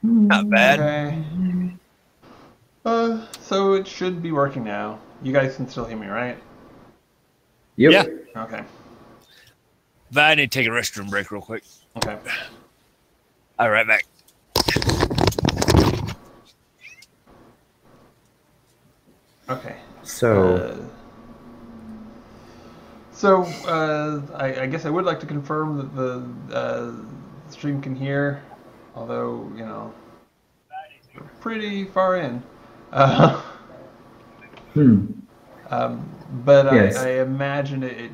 Not bad. Okay. So it should be working now. You guys can still hear me, right? Yep. Yeah. Okay. But I need to take a restroom break real quick. Okay. All right, back. Okay. So, I guess I would like to confirm that the stream can hear, although, you know, we're pretty far in. But Yes. I imagine it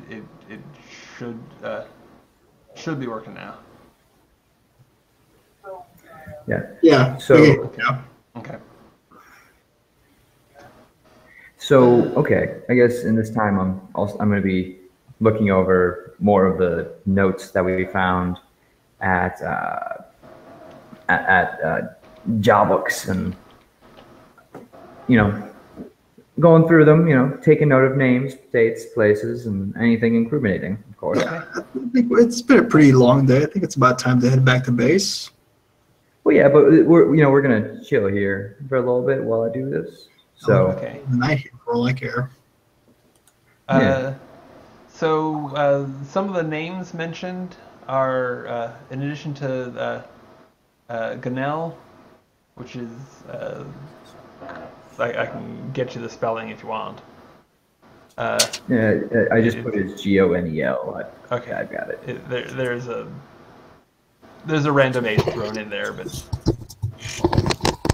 should be working now. yeah. So, Okay. okay. I guess in this time, I'm going to be looking over more of the notes that we found at Jawbooks, and going through them. Taking note of names, dates, places, and anything incriminating, of course. Okay. I think it's been a pretty long day. I think it's about time to head back to base. Well, yeah, but we're gonna chill here for a little bit while I do this. So Okay. And I hear for all I care. Yeah. So some of the names mentioned are, in addition to Ganel, which is, I can get you the spelling if you want. yeah, I just put his Gonel. Okay. I got it. There's a random H thrown in there, but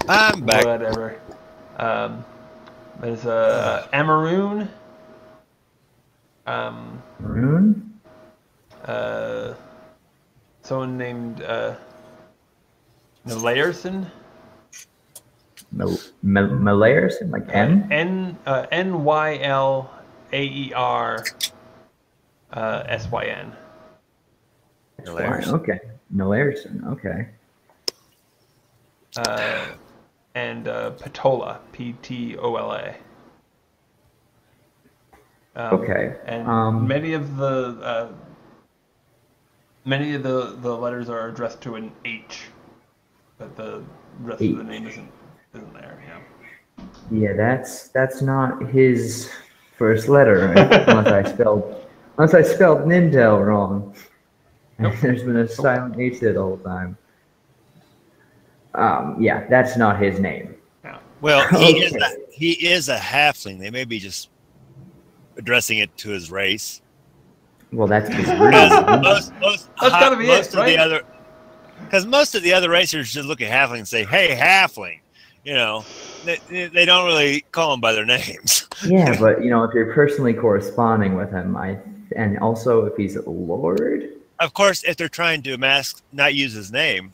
I'm back. whatever. There's Amaroon. Maroon? Someone named Layerson. Malayerson, like M? Nylaersyn. Okay. Malayerson, okay. And Patola, Ptola. Okay. And many of the letters are addressed to an H, but the rest of the name isn't there. Yeah. Yeah, that's not his first letter, right? unless I spelled Nintel wrong. Nope. There's been a silent H there the whole time. Yeah, that's not his name. Yeah. Well, Okay. he is a halfling. They may be just addressing it to his race. Well, that's Because rude. That's gotta be it, right? Because most of the other racers just look at halfling and say, "Hey, halfling," They don't really call them by their names. Yeah, but if you're personally corresponding with him, and also if he's a lord. Of course, if they're trying to not use his name.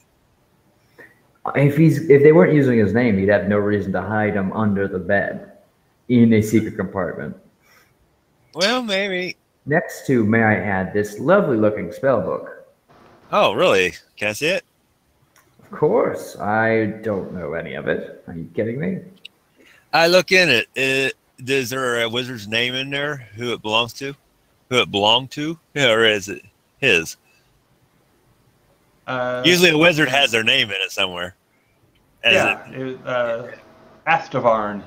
If they weren't using his name, you'd have no reason to hide him under the bed in a secret compartment. Well, maybe. Next to, may I add, this lovely looking spell book. Oh, really? Can I see it? Of course, I don't know any of it. Are you kidding me? I look in it. Is there a wizard's name in there? Who it belongs to? Who it belonged to? Or is it his? Usually a wizard has their name in it somewhere. Astavarn.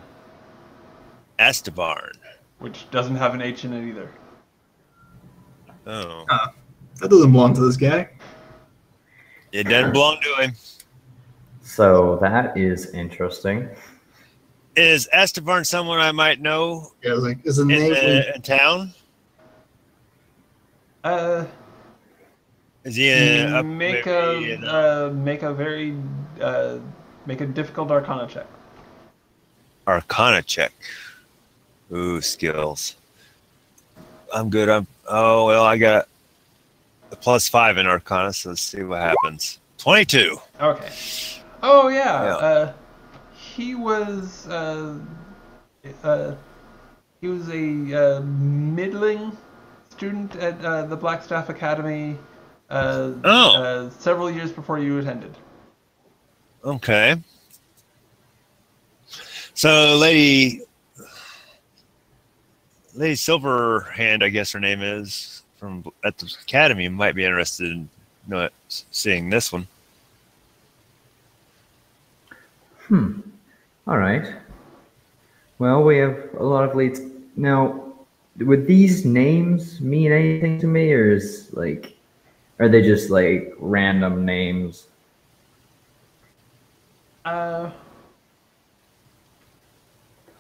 Astavarn. Which doesn't have an H in it either. Oh. That doesn't belong to this guy. It doesn't belong to him. So that is interesting. Is Astavarn someone I might know? Yeah, is the name in town? Is he make a difficult Arcana check. Arcana check. Ooh, skills. I'm good. I got a +5 in Arcana, so let's see what happens. 22. Okay. Oh yeah. He was a middling student at the Blackstaff Academy several years before you attended. Okay. So Lady Silverhand, I guess her name is, at the academy, might be interested in not seeing this one. All right. Well, we have a lot of leads now. Would these names mean anything to me, or are they just like random names?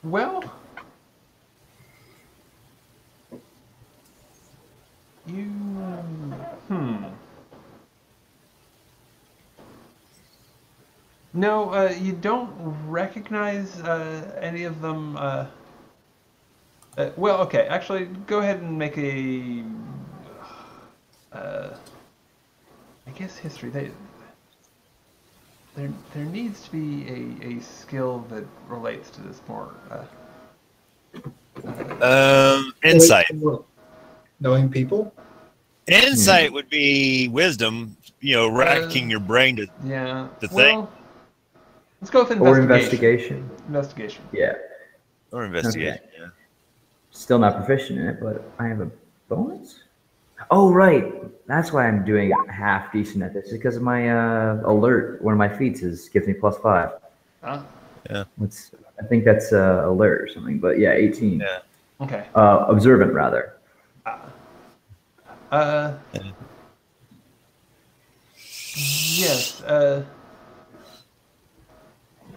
Well, you, No, you don't recognize any of them. Well, okay. Actually, go ahead and make a. I guess history. There needs to be a skill that relates to this more. Insight. Knowing people. Insight would be wisdom. You know, racking your brain to think. Let's go with investigation. Or investigation. Investigation. Yeah. Or investigation. Okay. Yeah. Still not proficient in it, but I have a bonus. Oh, right. That's why I'm doing half decent at this. It's because of my alert. One of my feats gives me +5. Huh? Yeah. I think that's alert or something. But yeah, 18. Yeah. Okay. Observant rather. Yes.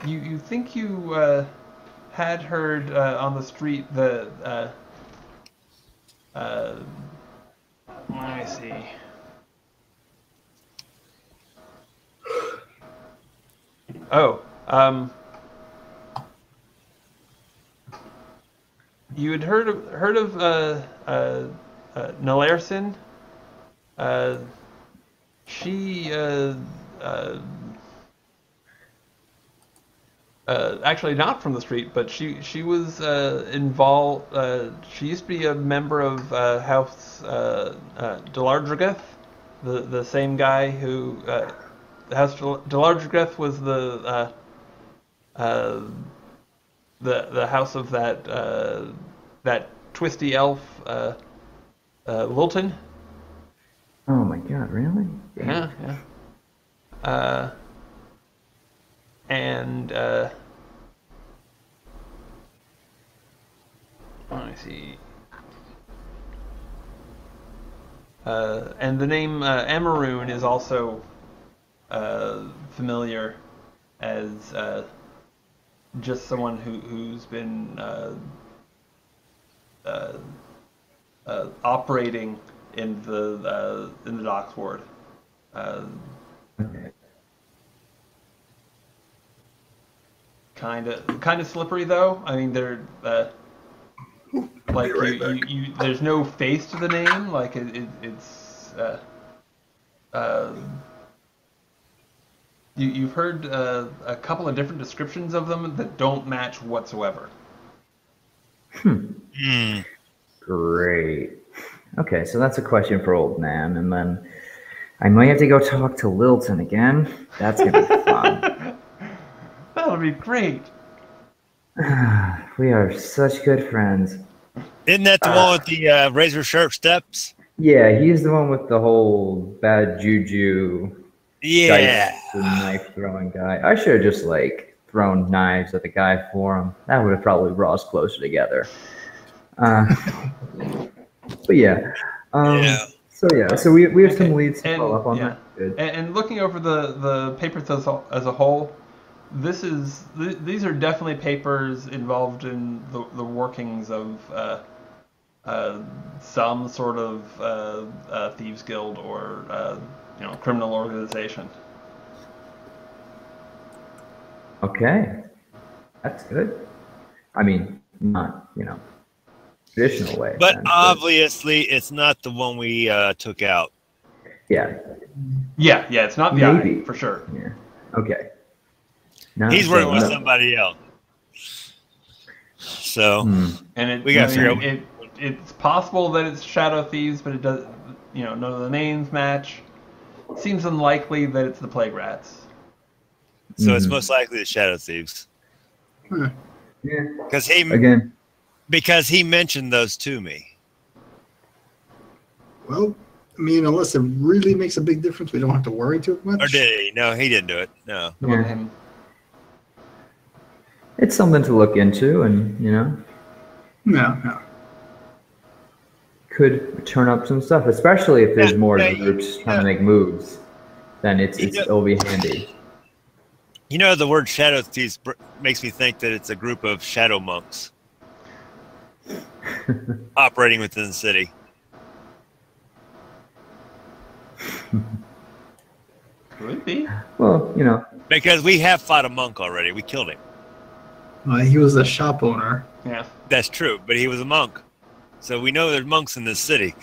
You think you had heard on the street the let me see. Oh, you had heard of Nalerson? She actually not from the street, but she was involved. She used to be a member of House Delardrigeth, the same guy who House Delardrigeth was the house of that twisty elf Lilton. Oh my god, really? Yeah. And let me see. And the name Amaroon is also familiar as just someone who's been operating in the docks ward. Okay. Kind of slippery though. I mean, they're like you. There's no face to the name. Like it's. You've heard a couple of different descriptions of them that don't match whatsoever. Great. Okay, so that's a question for old Nan, and then I might have to go talk to Lilton again. That's gonna be fun. That'll be great. We are such good friends. Isn't that the one with the razor sharp steps? Yeah, he's the one with the whole bad juju, Yeah. dice and knife throwing guy. I should have just thrown knives at the guy for him. That would have probably brought us closer together. But yeah. So we have some leads to follow up on that. Good. And looking over the papers as a whole, these are definitely papers involved in the workings of some sort of thieves guild or criminal organization. Okay, that's good. I mean, not traditional way. But obviously, it's not the one we took out. Yeah. Yeah, it's not the Maybe. eye, for sure. Yeah. Okay. No, He's working with somebody else. So, And we got to figure out. It's possible that it's Shadow Thieves, but it does. None of the names match. Seems unlikely that it's the Plague Rats. So it's most likely the Shadow Thieves. Yeah. Because he mentioned those to me. Well, I mean, unless it really makes a big difference, we don't have to worry too much. Or did he? No, he didn't do it. No. Yeah. It's something to look into, and No. could turn up some stuff, especially if there's more groups trying to make moves. Then it'll be handy. You know, the word Shadow Thieves makes me think that it's a group of shadow monks operating within the city. Could be. Well, Because we have fought a monk already. We killed him. He was a shop owner. Yeah. That's true, but he was a monk. So we know there's monks in this city.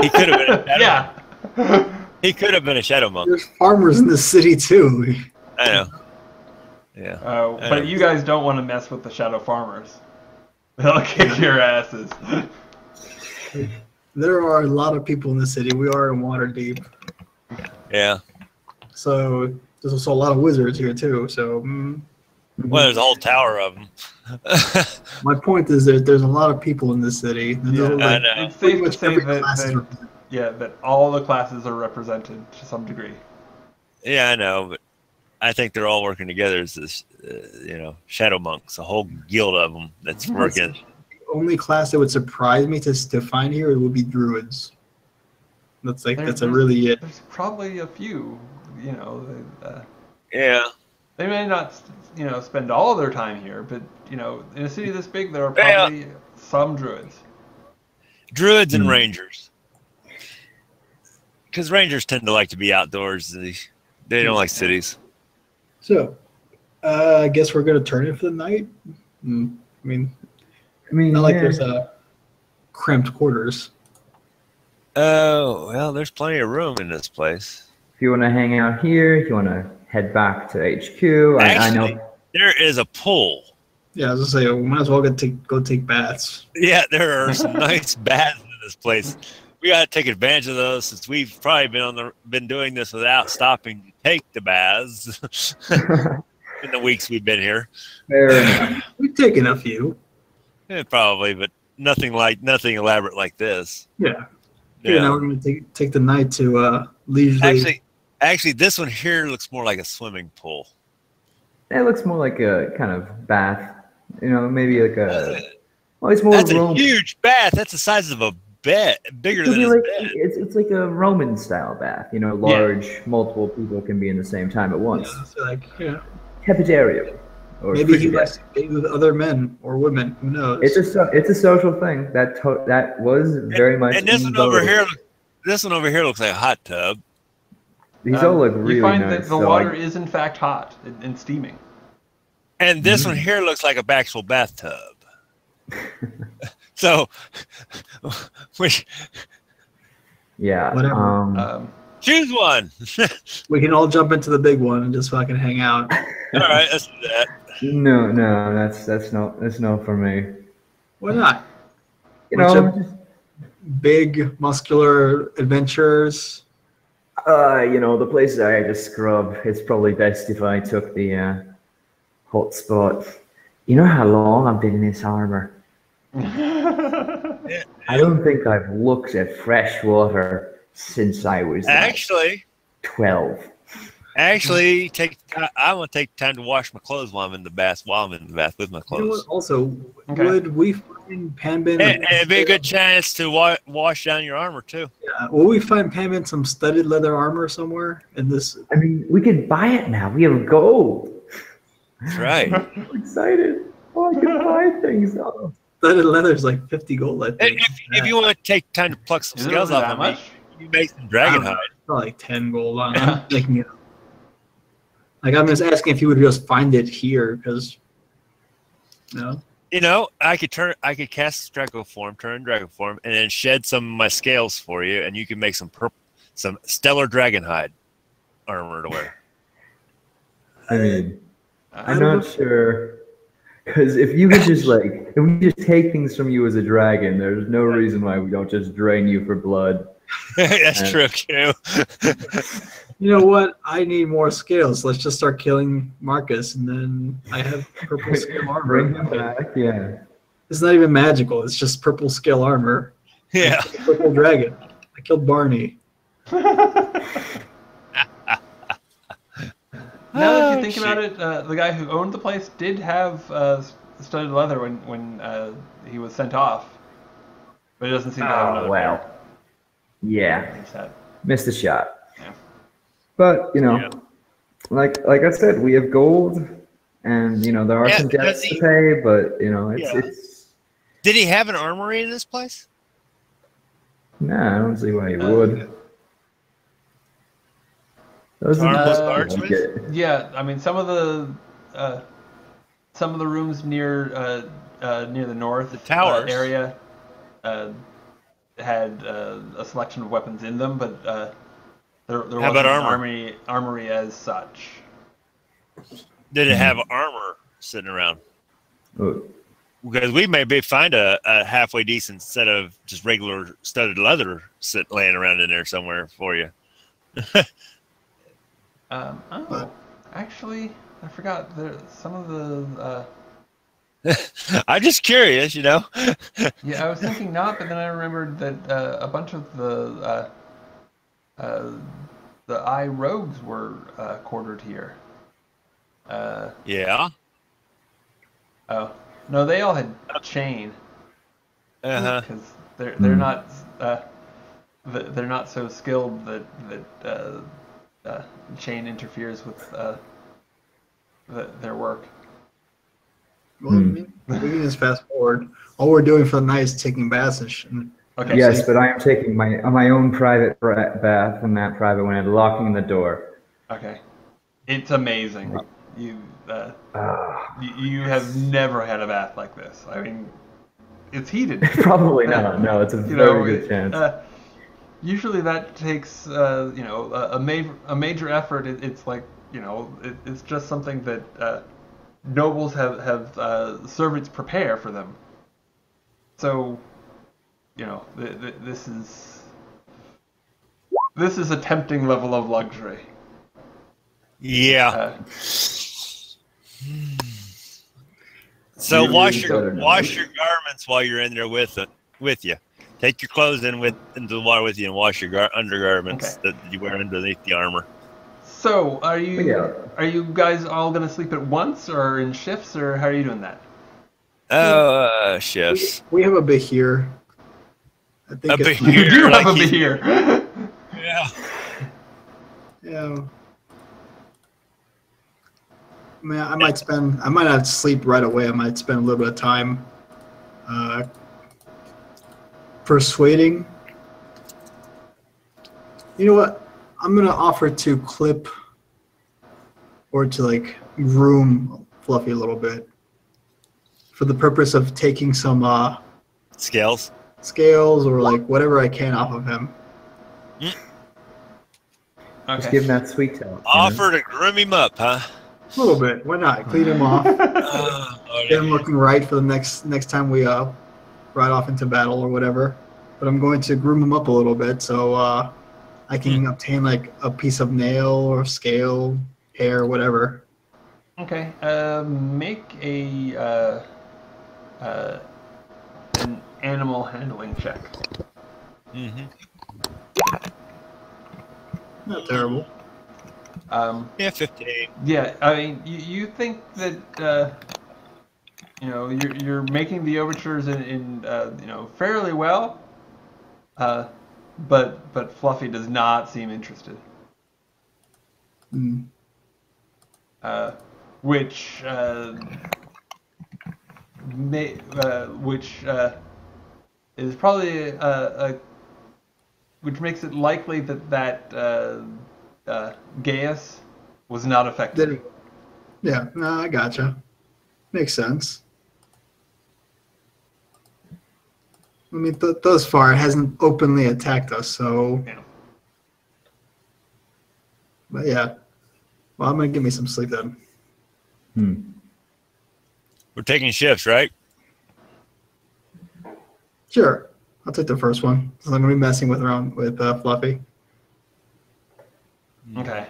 He could have been a shadow monk. He could have been a shadow monk. There's farmers in this city, too. I know. Yeah. But you guys don't want to mess with the shadow farmers. They'll kick your asses. There are a lot of people in the city. We are in Waterdeep. Yeah. So there's also a lot of wizards here, too. So, Well, there's a whole tower of them. my point is that there's a lot of people in this city. I know. It's safe to say that all the classes are represented to some degree. Yeah, I know, but I think they're all working together as this, shadow monks, a whole guild of them that's working. The only class that would surprise me to find here would be druids. That's really it. There's probably a few, Yeah. They may not, spend all of their time here, but, in a city this big, there are probably some druids. Druids and rangers. Because rangers tend to like to be outdoors. They don't like cities. So, I guess we're going to turn it for the night. I mean, not like there's cramped quarters. Oh, well, there's plenty of room in this place. If you want to hang out here, if you want to head back to HQ, Actually, I know there is a pool. Yeah, I was going to say, we might as well go take baths. Yeah, there are some nice baths in this place. We got to take advantage of those since we've probably been doing this without stopping to take the baths in the weeks we've been here. Fair enough. We've taken a few. Yeah, probably, but nothing elaborate like this. Yeah. Now we're going to take the night to leisurely. Actually, this one here looks more like a swimming pool. It looks more like a kind of bath. Maybe like a. Well, it's more. That's a huge bath. That's the size of a bed, bigger than a bed. It's like a Roman style bath. Large, multiple people can be in the same time at once. Cafeteria. Maybe he likes to date with other men or women. Who knows? It's a social thing. That was very much. And this one over here looks like a hot tub. These all look really You find nice, that the water is in fact hot and steaming. And this one here looks like a actual bathtub. So, yeah. Whatever. Choose one. We can all jump into the big one and just fucking hang out. All right, let's do that. No, that's no for me. Why not? Big, muscular adventurers. The places I just scrub. It's probably best if I took the hot spot. You know how long I've been in this armor? I don't think I've looked at fresh water since I was 12. Actually, I want to take time to wash my clothes while I'm in the bath. With my clothes. You know what? Also, would we find Panbin? And it'd be a good chance to wash down your armor too. Yeah. Will we find Panbin some studded leather armor somewhere in this? I mean, we can buy it now. We have gold. That's right. I'm excited. Oh, I can buy things now. Studded leather is like 50 gold, I think. If you want to take time to pluck some scales off of me, you make some dragon hide. Probably like 10 gold on it. Making it. Like, I'm just asking if you would just find it here, because, I could cast dragon form, turn dragon form, and then shed some of my scales for you, and you can make some stellar dragon hide armor to wear. I mean, I'm not sure, because if we just take things from you as a dragon, there's no reason why we don't just drain you for blood. That's true too. You know what? I need more scales. Let's just start killing Marcus, and then I have purple scale armor. Bring him back, yeah. It's not even magical. It's just purple scale armor. Yeah. Purple dragon. I killed Barney. Now that you think about it, the guy who owned the place did have studded leather when he was sent off, but he doesn't seem to have another pair. Yeah, He said. missed a shot. Yeah. But like I said, we have gold, and there are some debts to pay. But it's. Did he have an armory in this place? Nah, I don't see why he would. Those yeah, I mean some of the rooms near the north towers area had a selection of weapons in them, but there wasn't an armory as such. Did it have armor sitting around? Oh. Because we may find a halfway decent set of just regular studded leather laying around in there somewhere for you. Actually, I forgot. Some of the. I'm just curious, Yeah, I was thinking not, but then I remembered that a bunch of the eye rogues were quartered here. Yeah. Oh no, they all had chain. Because they're not so skilled that chain interferes with their work. Well, we can just fast forward. All we're doing for the night is taking baths and Okay. Yes, but I am taking my own private bath in that private one and locking the door. Okay. It's amazing. You have never had a bath like this. I mean, it's heated. Probably not. No, it's a very good chance. Usually that takes a major effort. It's like it's just something that nobles have servants prepare for them. So this is a tempting level of luxury. Yeah. So wash your garments while you're in there with you. Take your clothes into the water with you and wash your undergarments that you wear underneath the armor. So are you guys all gonna sleep at once or in shifts, or how are you doing that? Shifts. We have a bit here. I think you do have a bit here. Yeah. Yeah. I mean, I might not sleep right away. I might spend a little bit of time persuading. You know what? I'm gonna offer to clip or to groom Fluffy a little bit for the purpose of taking some scales or whatever I can off of him. Okay. Just give him that sweet talk. Offer to groom him up, huh? A little bit. Why not? Clean him off. Get him looking right for the next time we ride off into battle or whatever. But I'm going to groom him up a little bit so I can obtain a piece of nail or scale, hair, whatever. Okay. Make an animal handling check. Mm-hmm. Not terrible. 15. Yeah, I mean, you think that you're making the overtures in fairly well, but Fluffy does not seem interested. Which is probably which makes it likely that Gaius was not affected. Yeah, no, I gotcha. Makes sense. I mean, thus far, it hasn't openly attacked us, so... Yeah. But yeah. Well, I'm going to give me some sleep then. We're taking shifts, right? Sure. I'll take the first one. So I'm going to be messing with Fluffy. Okay.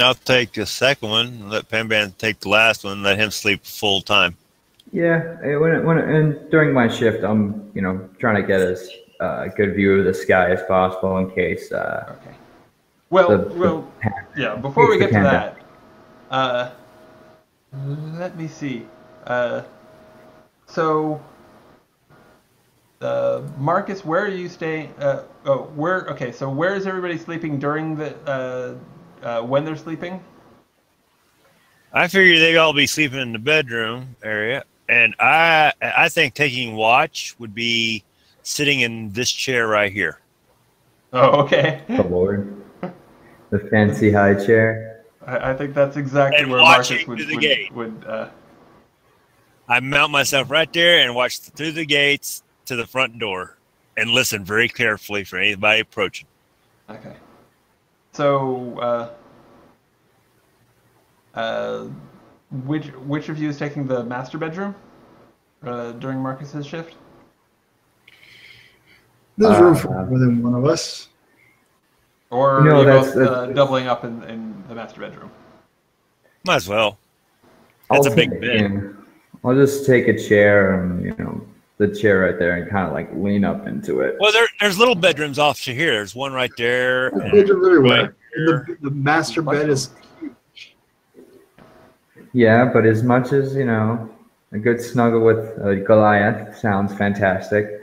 I'll take the second one. Let Panban take the last one. Let him sleep full time. Yeah, and during my shift, I'm trying to get as a good view of the sky as possible in case. Okay. Well, yeah. Before we get to that, let me see. So, Marcus, where are you staying? Where? Okay, so where is everybody sleeping during the when they're sleeping? I figure they'd all be sleeping in the bedroom area, and I think taking watch would be sitting in this chair right here. Oh, okay. The Lord, the fancy high chair. I think that's exactly And where watching Marcus through the gate. would I mount myself right there and watch through the gates to the front door and listen very carefully for anybody approaching. Okay. So, which of you is taking the master bedroom during Marcus's shift? There's room for more than one of us. Or No, are you that's- both doubling up in the master bedroom? Might as well. That's a big bed. Yeah. I'll just take a chair and the chair right there and kind of like lean up into it. Well, there's little bedrooms off to here. There's one right there. There's and bedrooms everywhere. right here. The master bed is Yeah, but as much as a good snuggle with Goliath sounds fantastic.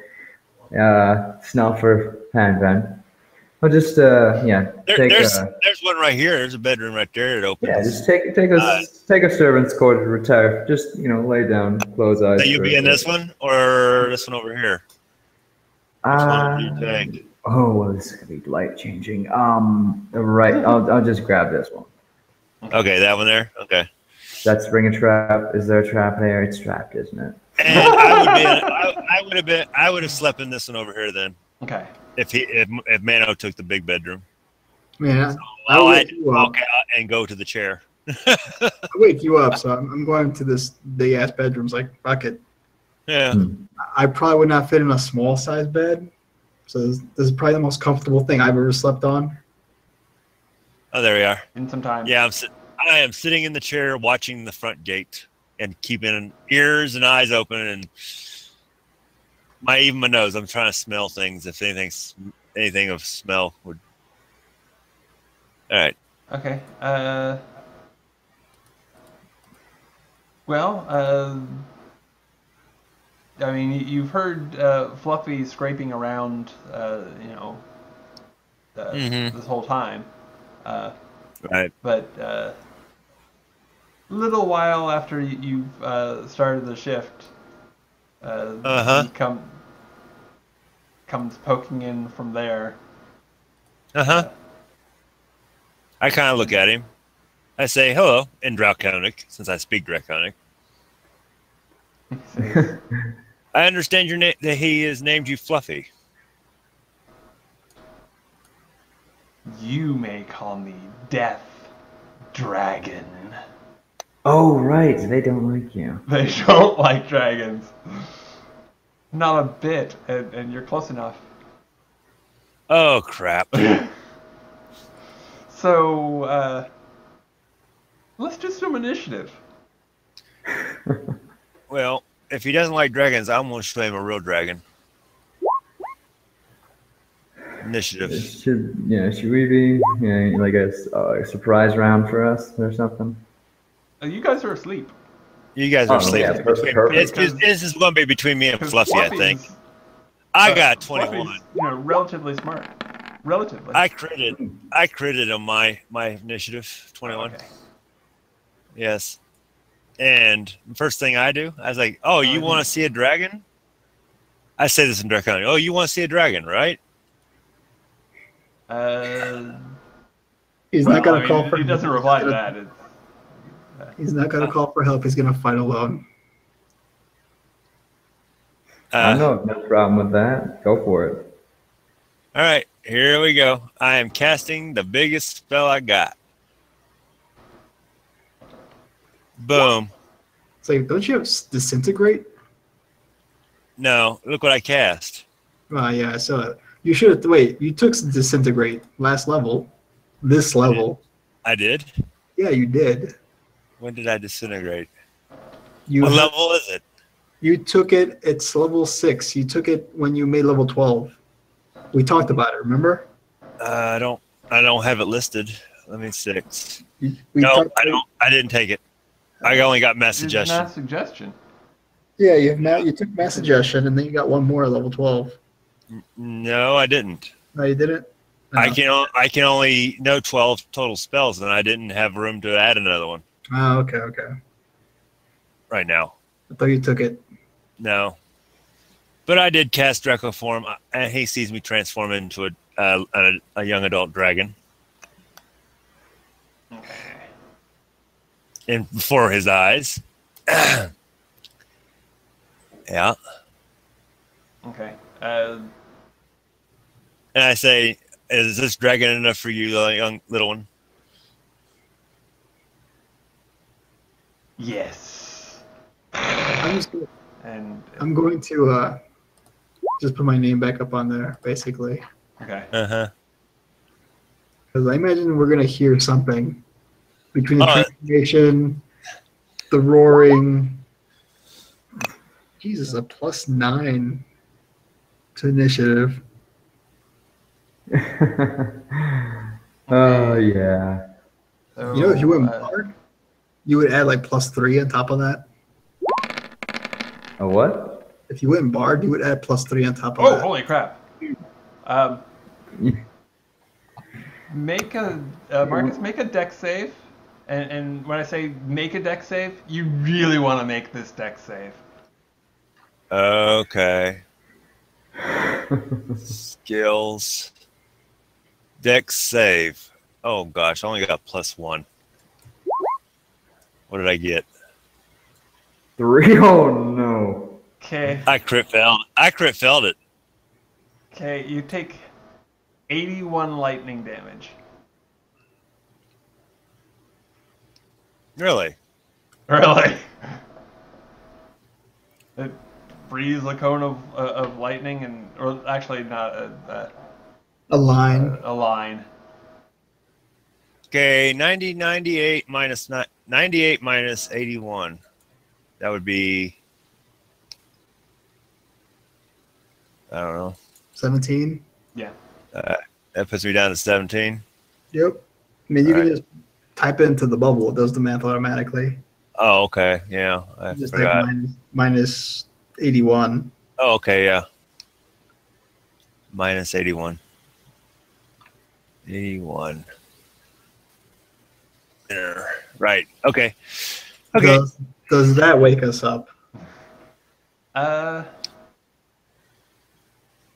Snell for Panvan. I'll just There's one right here. There's a bedroom right there that opens. Yeah, just take a servant's quarter, retire. Just lay down, close eyes. So you'll be in this one or this one over here? Which one do you take? Oh, well, this is gonna be light changing. Right. I'll just grab this one. Okay, that one there. Okay. That's ring a trap. Is there a trap there? It's trapped, isn't it? And I would have slept in this one over here then. Okay. If Mano took the big bedroom. man. I'll walk out and go to the chair. I wake you up, so I'm going to this big ass bedroom's like fuck it. Yeah. I probably would not fit in a small size bed, so this is probably the most comfortable thing I've ever slept on. Oh, there we are. In some time. Yeah, I am sitting in the chair watching the front gate and keeping ears and eyes open and even my nose. I'm trying to smell things. If anything of smell would. All right. Okay. I mean, you've heard Fluffy scraping around, this whole time. Right. But a little while after you've started the shift, he comes poking in from there. I kind of look at him. I say hello in Draconic, since I speak Draconic. I understand your name. That he has named you Fluffy. You may call me Death Dragon. Oh, right. They don't like you. They don't like dragons. Not a bit, and you're close enough. Oh, crap. So, let's do some initiative. Well, if he doesn't like dragons, I'm going to show him a real dragon. Initiative. Should we be like a surprise round for us or something? You guys are asleep. You guys are asleep. Yeah, perfect. This is going to be between me and Fluffy, I think. I got 21. Fluffy's, relatively smart. Relatively. I critted on my initiative, 21. Okay. Yes. And the first thing I do, I was like, oh, you want to see a dragon? I say this in Draconic. Oh, you want to see a dragon, right? He's not going to call for He doesn't reply to that. He's not going to call for help. He's going to fight alone. I know, no problem with that. Go for it. All right, here we go. I am casting the biggest spell I got. Boom. It's like, don't you have disintegrate? No, look what I cast. Yeah, so you should have. Wait, you took disintegrate last level. This level. I did? Yeah, you did. When did I disintegrate? You What level is it? You took it. It's level 6. You took it when you made level 12. We talked about it. Remember? I don't have it listed. Let me 6. We No, talked- I don't. I didn't take it. I only got mass It's suggestion. not suggestion. Yeah, you took mass suggestion, and then you got one more at level 12. No, I didn't. No, you didn't. No. I can only know 12 total spells, and I didn't have room to add another one Oh, okay. right now. I thought you took it. No, but I did cast Draco form, and he sees me transform into a young adult dragon. Okay. And before his eyes. Yeah. Okay. And I say, is this dragon enough for you, young little one? Yes. I'm going to just put my name back up on there, basically. Okay. Uh-huh. Because I imagine we're going to hear something between the transformation, the roaring. Jesus, a +9 to initiative. Oh yeah. So, You know, if you went bard, you would add like +3 on top of that. A what? If you went bard, you would add +3 on top of oh, that. holy crap! Make a Marcus, make a dex save, and when I say make a dex save, you really want to make this dex save. Okay. Skills. Dex save. Oh gosh, I only got +1. What did I get? 3. Oh no. Okay. I crit failed it. Okay, you take 81 lightning damage. Really? Really? It breathes a cone of lightning, or actually not A line. a line. Okay, 98 minus 81. That would be, I don't know. 17. Yeah. That puts me down to 17. Yep. I mean, you All can right. just type it into the bubble. It does the math automatically. Oh, okay. Yeah, I Just forgot. type minus 81. Oh, okay, yeah. Minus 81. 81. There. Right. Okay. Okay. Does that wake us up?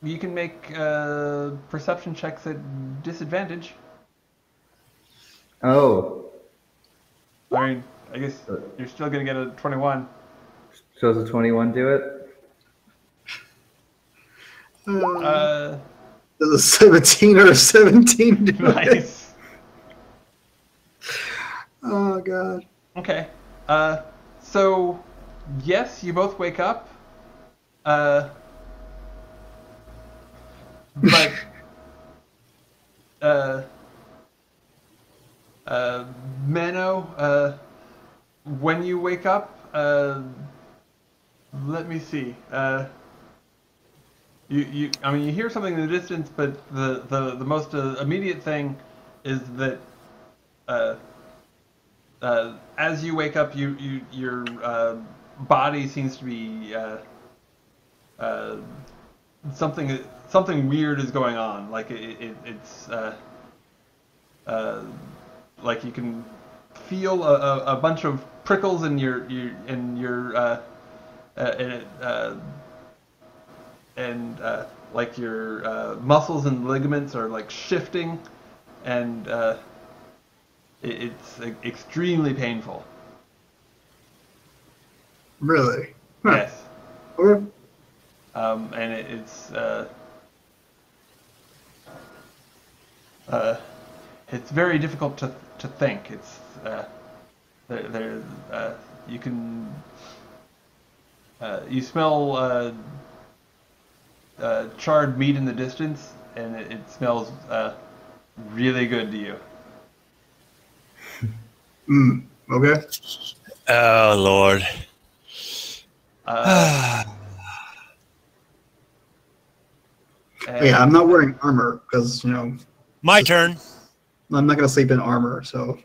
You can make perception checks at disadvantage. Oh. I mean, I guess you're still gonna get a 21. So does a 21 do it? Does a 17 or a 17 do it? Nice. Oh, God. Okay. So yes, you both wake up. But Menno, when you wake up, let me see. I mean, you hear something in the distance, but the most immediate thing is that as you wake up, your body seems to be something weird is going on. Like it's like you can feel a bunch of prickles in your like your muscles and ligaments are like shifting, and it's extremely painful. Really? Huh. Yes. Okay. And it's very difficult to think. It's you can you smell charred meat in the distance, and it smells really good to you. Okay. Oh, Lord. Yeah, I'm not wearing armor because My turn. I'm not gonna sleep in armor. So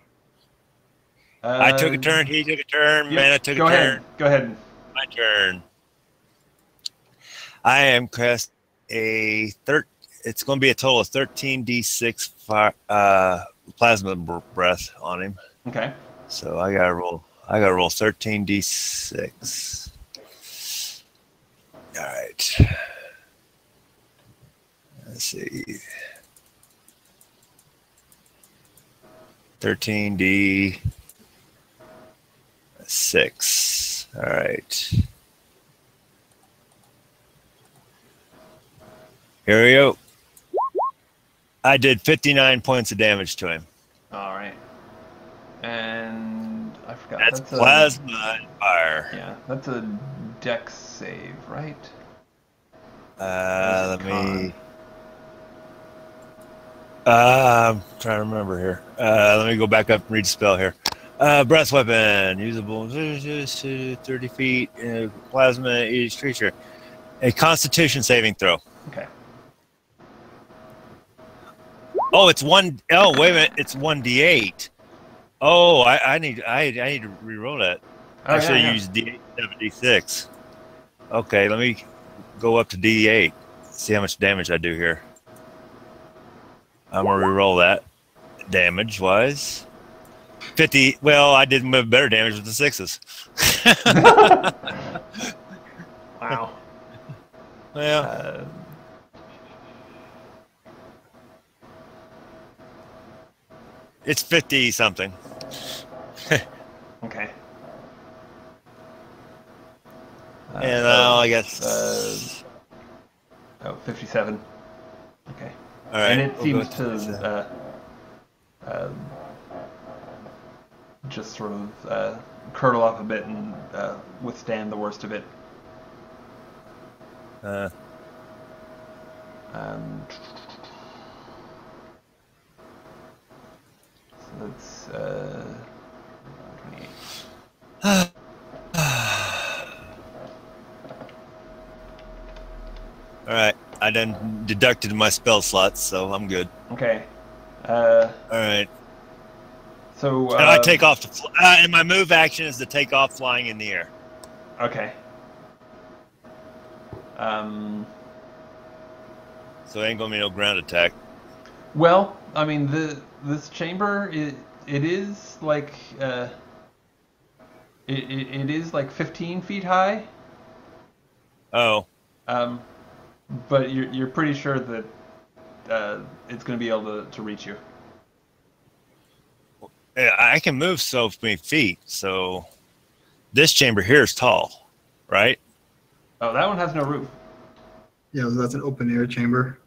I took a turn. He took a turn. Yep, Mana took a go turn. ahead. Go ahead. My turn. I am cast it's going to be a total of 13d6 fire, plasma breath on him. Okay. So I gotta roll 13d6. All right. Let's see. 13d6. All right. Here we go. I did 59 points of damage to him. All right. And I forgot. That's plasma and fire. Yeah, that's a dex save, right? Let me. I'm trying to remember here. Let me go back up and read the spell here. Breath weapon, usable 30 feet, plasma each creature. A Constitution saving throw. Okay. Oh, it's one. Oh, wait a minute. It's 1d8. Oh, I need to reroll that. Oh, I should yeah. use d8 76. Okay, let me go up to d8. See how much damage I do here. I'm gonna reroll that damage wise. 50. Well, I did better damage with the 6s. Wow. Well, it's 50 something. Okay. And I guess. 57. Okay. All right. And it we'll seems go to just sort of curdle up a bit and withstand the worst of it. So that's 28. All right. I done deducted my spell slots, so I'm good. Okay. All right. So And I take off and my move action is to take off flying in the air. Okay. So it ain't gonna be no ground attack. Well, I mean, this chamber it is like it is like 15 feet high. Oh. But you're pretty sure that it's going to be able to reach you. I can move so many feet, so this chamber here is tall, right? Oh, that one has no roof. yeah, that's an open air chamber.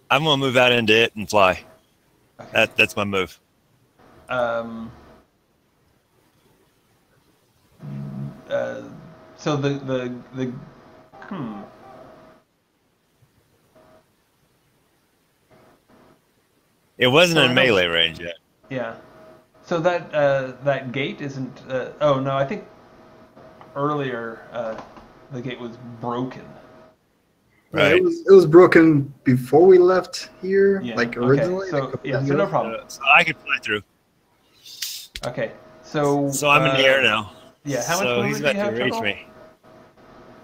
I'm gonna move out into it and fly. Okay. That's my move. So the It wasn't So in I melee range yet. yeah. So that gate isn't. Oh no, I think earlier the gate was broken. Right. Yeah, it was broken before we left here, Yeah, like okay. originally. So like a yeah, few so no years. problem. So I can fly through. Okay, so So I'm in the air now. Yeah, how much So he's movement do about you have to reach total? me.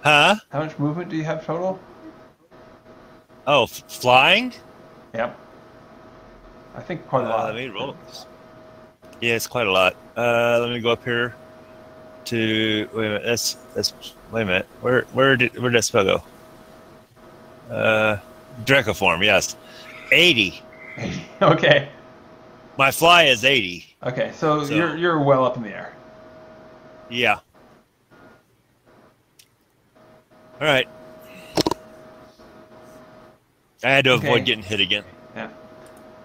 Huh? How much movement do you have total? Oh, flying? Yep. I think quite a lot. Let me roll. Yeah, it's quite a lot. Let me go up here to wait a minute. That's wait a minute. Where did that spell go? Draco form, yes. 80. Okay. My fly is 80. Okay, so you're well up in the air. Yeah. All right. I had to avoid getting hit again. Yeah.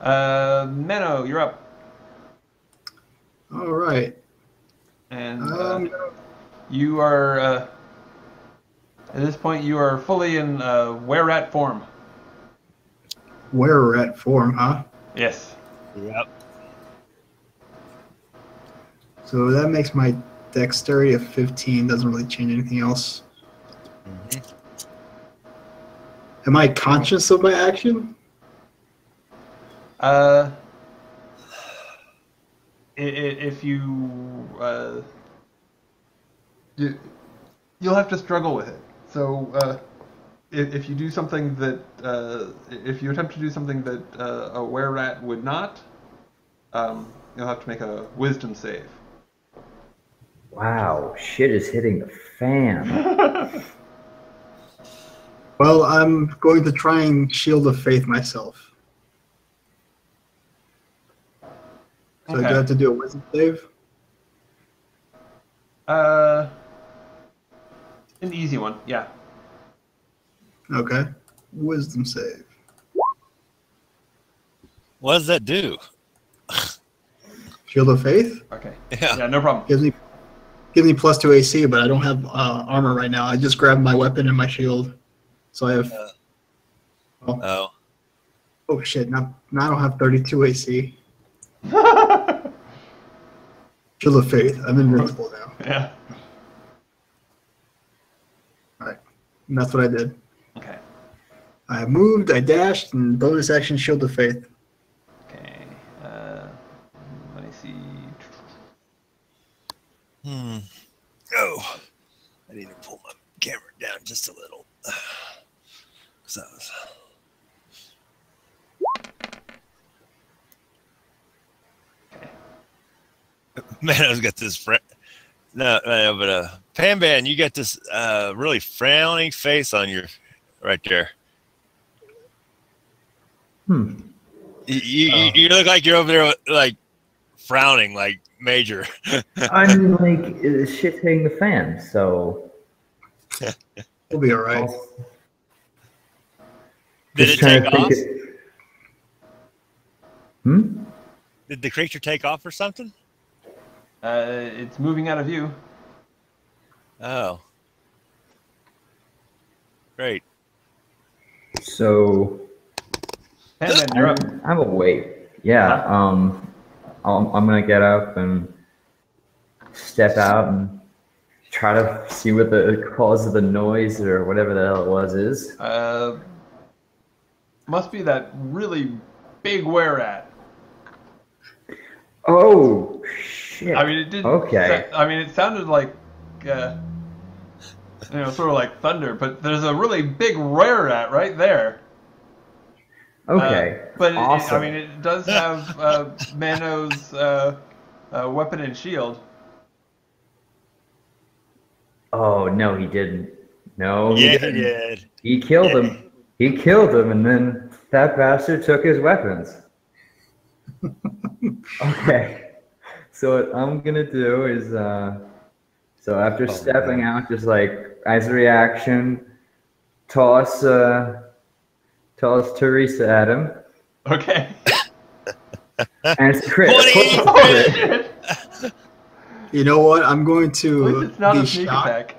Menno, you're up. All right. And you are at this point you are fully in were-at form. Where we're at form, huh? Yes. Yep. So that makes my dexterity of 15. Doesn't really change anything else. Am I conscious of my action? If you'll have to struggle with it. So if you do something that if you attempt to do something that a were-rat would not, you'll have to make a wisdom save. Wow, shit is hitting the fan. Well, I'm going to try and shield of faith myself. So I do have to do a wisdom save? An easy one, yeah. Okay. Wisdom save. What does that do? Shield of faith? Okay. Yeah. Yeah, no problem. Gives me +2 AC, but I don't have armor right now. I just grabbed my weapon and my shield. So I have... Oh. Oh shit, now I don't have 32 AC. Shield of faith. I'm invincible now. Yeah. Alright. And that's what I did. Okay. I moved, I dashed, and bonus action shield of faith. Okay. Let me see. Oh. I need to pull my camera down just a little. 'Cause that was... Man, I've got this friend. No, but Panban, you got this really frowning face on your right there. You look like you're over there like frowning, like major. I'm like, shit hitting the fan, so We'll be all right. Did it take off? Hmm? Did the creature take off or something? It's moving out of view. Oh. Great. So Panban, you're up. I'm awake. Yeah. I'm gonna get up and step out and try to see what the cause of the noise or whatever the hell it was is. Must be that really big were-rat. Oh shit! I mean, it didn't. Okay. I mean, it sounded like, sort of like thunder. But there's a really big were-rat right there. Okay. But awesome. it does have Mano's weapon and shield. Oh no, he didn't. No, Yeah, didn't. he did. He killed him. He killed him, and then that bastard took his weapons. Okay. So what I'm gonna do is, so after stepping out, just like as a reaction, toss Teresa at him, Okay. and it's a crit. Holy shit! You know what? I'm going At to least it's not be a sneak shocked. attack.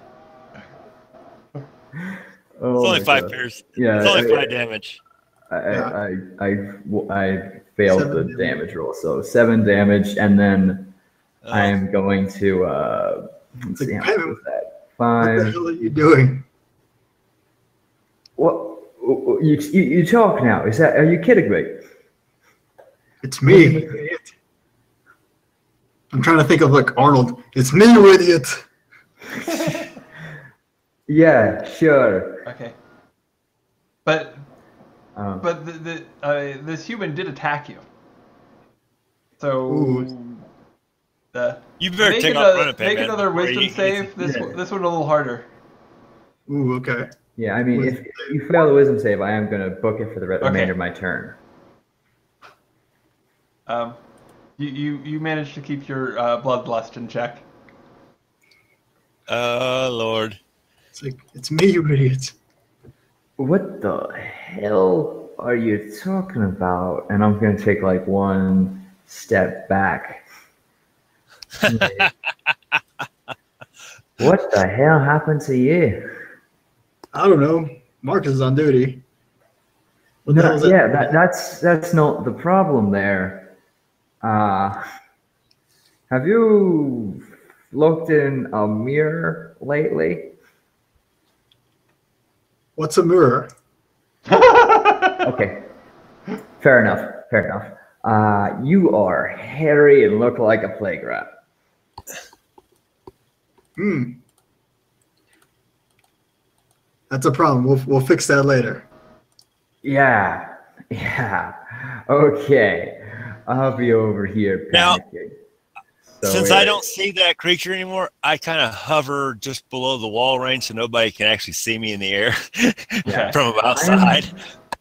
Oh It's only my 5 God. pierce. Yeah, It's only 5 damage. I failed 7 the damage. damage roll, so 7 damage, and then Oh. I am going to let's see how much was that? 5. What the hell are you doing? What you talk now? Is that? Are you kidding me? It's me, you idiot. I'm trying to think of like Arnold. It's me, you idiot. Yeah, sure. Okay. But this human did attack you. So You better make take off running, make Panban, another before wisdom he- save. This one a little harder. Ooh, okay. Yeah, I mean, if you fail the wisdom save, I am going to book it for the remainder of my turn. You managed to keep your bloodlust in check. Oh, Lord. It's like, it's me, you idiot. What the hell are you talking about? And I'm going to take like one step back. What the hell happened to you? I don't know. Marcus is on duty. What the hell is Yeah, that? that's not the problem there. Have you looked in a mirror lately? What's a mirror? Okay. Fair enough. Fair enough. You are hairy and look like a plague rat. That's a problem. We'll fix that later. Yeah. Yeah. Okay. I'll be over here Now, panicking. Since I don't see that creature anymore, I kind of hover just below the wall range so nobody can actually see me in the air from outside.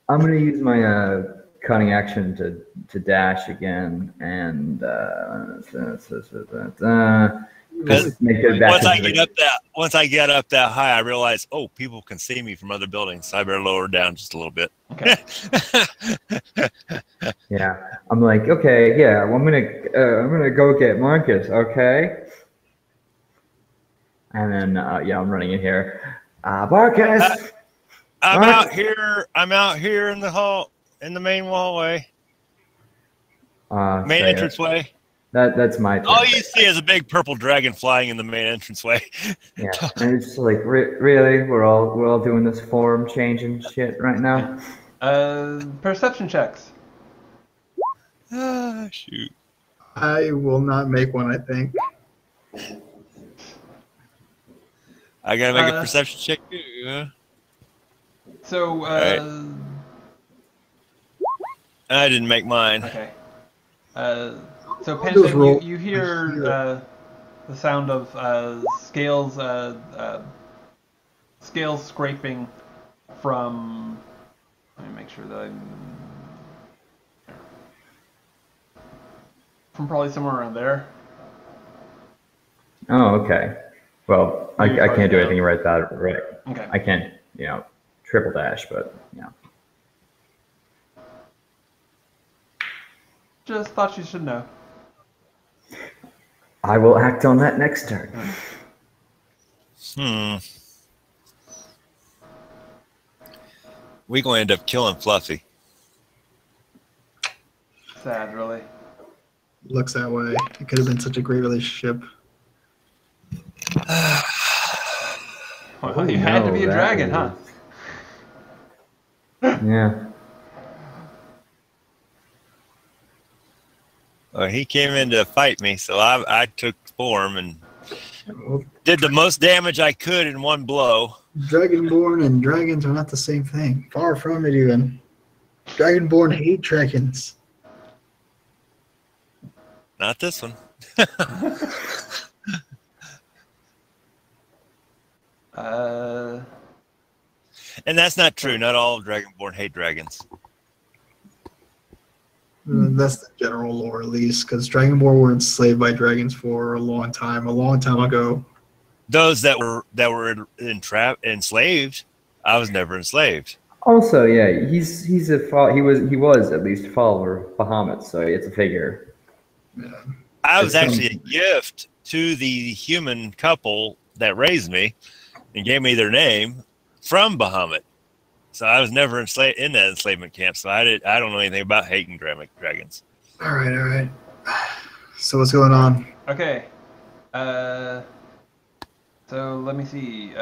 I'm going to use my cunning action to dash again and make it back. Once I get up that high, I realize, oh, people can see me from other buildings, so I better lower down just a little bit. Okay. Yeah, I'm like, okay, yeah, I'm gonna go get Marcus, okay? And then yeah, I'm running in here. Marcus, I'm out here in the hall, in the main hallway, main entranceway. That's my turn. All you see is a big purple dragon flying in the main entranceway. Yeah, and it's just like, really, we're all doing this form changing shit right now. Perception checks. Ah, shoot. I will not make one, I think. I gotta make a perception check too. Yeah. So, I didn't make mine. Okay. So, Penta, you hear the sound of scales scraping from. Let me make sure that from probably somewhere around there. Oh, okay. Well, I can't do anything right. Okay. I can't, triple dash, but yeah. Just thought you should know. I will act on that next turn. We're going to end up killing Fluffy. Sad, really. Looks that way. It could have been such a great relationship. Well, you had to be a dragon, huh? Yeah. Well, he came in to fight me, so I took form and did the most damage I could in one blow. Dragonborn and dragons are not the same thing. Far from it, even. Dragonborn hate dragons. Not this one. And that's not true. Not all Dragonborn hate dragons. That's the general lore, at least, because Dragonborn were enslaved by dragons for a long time ago. Those that were enslaved, I was never enslaved. Also, yeah, he was at least a follower of Bahamut, so it's a figure. Yeah. I was actually a gift to the human couple that raised me and gave me their name from Bahamut. So I was never enslaved in that enslavement camp. So I don't know anything about hating dragons. All right. So what's going on? Okay. So let me see.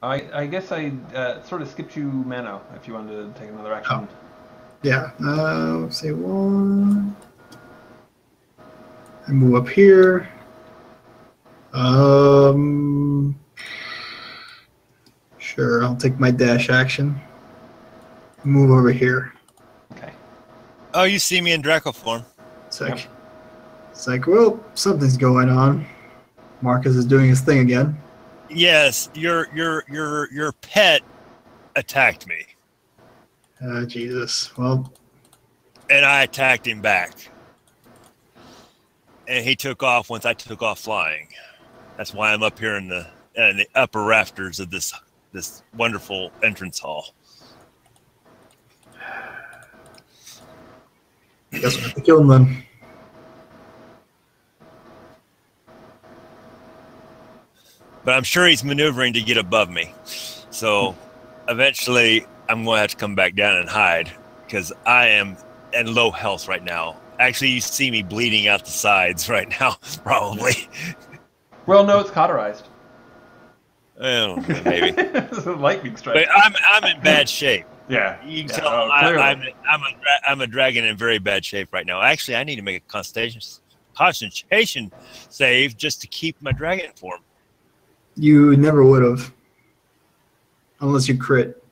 I guess I sort of skipped you, Mano, if you wanted to take another action. Oh. Yeah. Let's see, one. I move up here. Sure, I'll take my dash action. Move over here. Okay. Oh, you see me in Draco form. It's like, well, something's going on. Marcus is doing his thing again. Yes, your pet attacked me. Jesus. Well. And I attacked him back. And he took off once I took off flying. That's why I'm up here in the upper rafters of this wonderful entrance hall. Guess we have to kill him then. But I'm sure he's maneuvering to get above me. So eventually I'm going to have to come back down and hide because I am in low health right now. Actually, you see me bleeding out the sides right now, probably. Well, no, it's cauterized. Maybe. It's a lightning But strike. I'm in bad shape. Yeah. You can Yeah, tell clearly. I'm a dragon in very bad shape right now. Actually, I need to make a concentration save just to keep my dragon form. You never would have, unless you crit,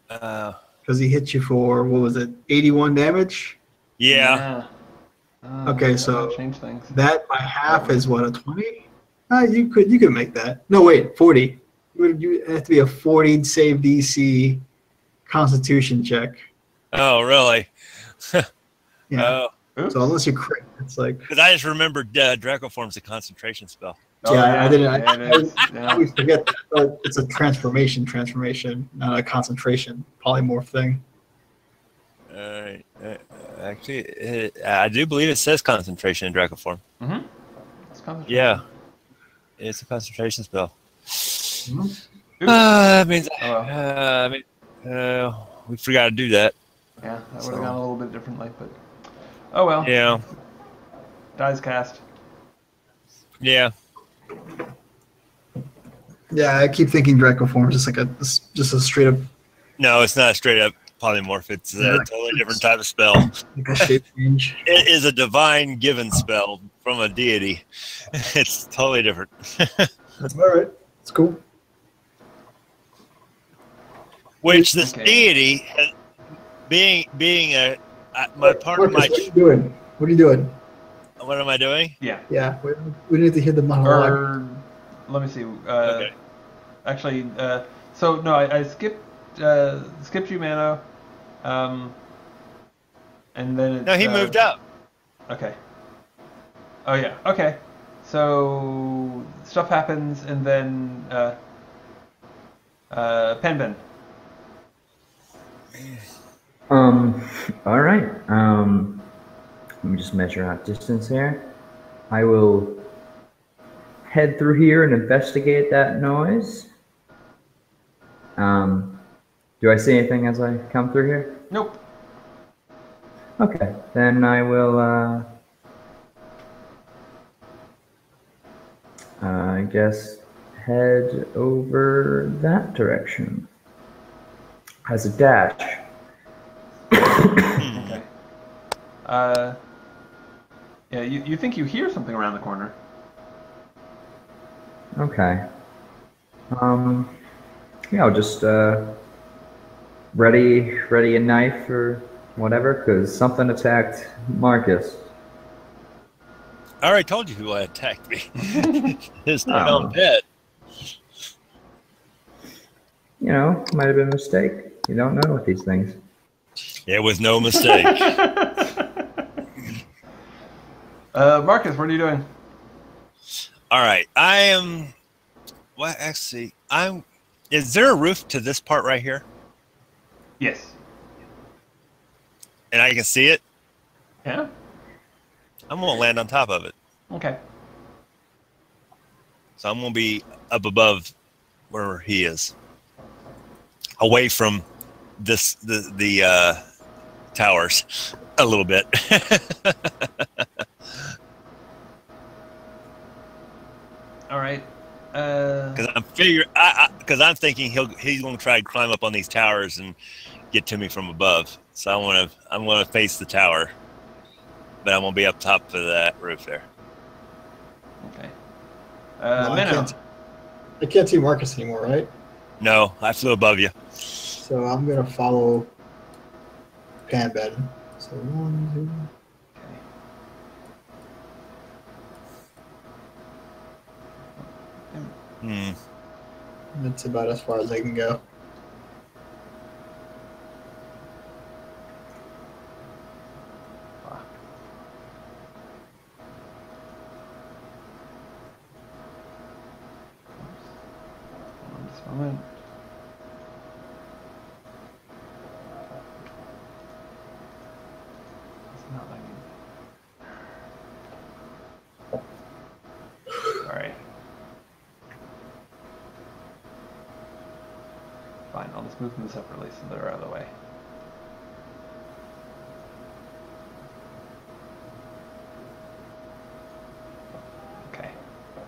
because he hit you for what was it, 81 damage? Yeah. Okay, that so might change things. that by half is what, a 20? You could make that. No, wait, 40. You have to be a 40 save DC Constitution check. Oh, really? Yeah. Oops. So unless you crit, it's like. Because I just remembered Draco form's a concentration spell. Yeah, I didn't. Yeah, it is. I Yeah. always forget that. But it's a transformation, not a concentration polymorph thing. Actually, I do believe it says concentration in Draco form. Mm-hmm. It's concentration. Yeah, it's a concentration spell. Oops. That means, Oh, well. we forgot to do that. Yeah, that would have gone a little bit differently, but oh well. Yeah, Dies cast. yeah. Yeah, I keep thinking Draco form is just a straight up No, it's not a straight up polymorph. It's a totally different type of spell. like a shape change. It is a divine given spell from a deity. It's totally different. All right, it's cool. Which this Okay. deity, being my part of my. Marcus, what are you doing? What are you doing? What am I doing? Yeah. Yeah, we need to hear the monologue. Or let me see. Okay. Actually, so no, I skipped you, Mano. And then it's, No, he moved up. Okay. Oh yeah. Okay. So stuff happens, and then Penben. All right. Let me just measure out distance here. I will head through here and investigate that noise. Do I see anything as I come through here? Nope. Okay, then I will, I guess, head over that direction. As a dash. Okay. Yeah, you think you hear something around the corner? Okay. Yeah, I'll just, ready a knife or whatever, because something attacked Marcus. I already told you who attacked me. It's not Oh. on pet. You know, might have been a mistake. You don't know with these things. It was no mistake. Marcus, what are you doing? All right, I am. Well, actually, I'm. Is there a roof to this part right here? Yes. And I can see it? Yeah. I'm gonna land on top of it. Okay. So I'm gonna be up above where he is, away from the towers a little bit. All right. Because I'm thinking he's gonna try to climb up on these towers and get to me from above. So I'm gonna face the tower, but I'm gonna be up top of that roof there. Okay. No, Minnow. I can't see Marcus anymore, right? No, I flew above you. So I'm gonna follow Panbed. So 1, 2. Hmm. That's about as far as I can go. Just a moment. It's not letting me. Sorry. Fine, I'll just move them separately so they're out of the way. Okay.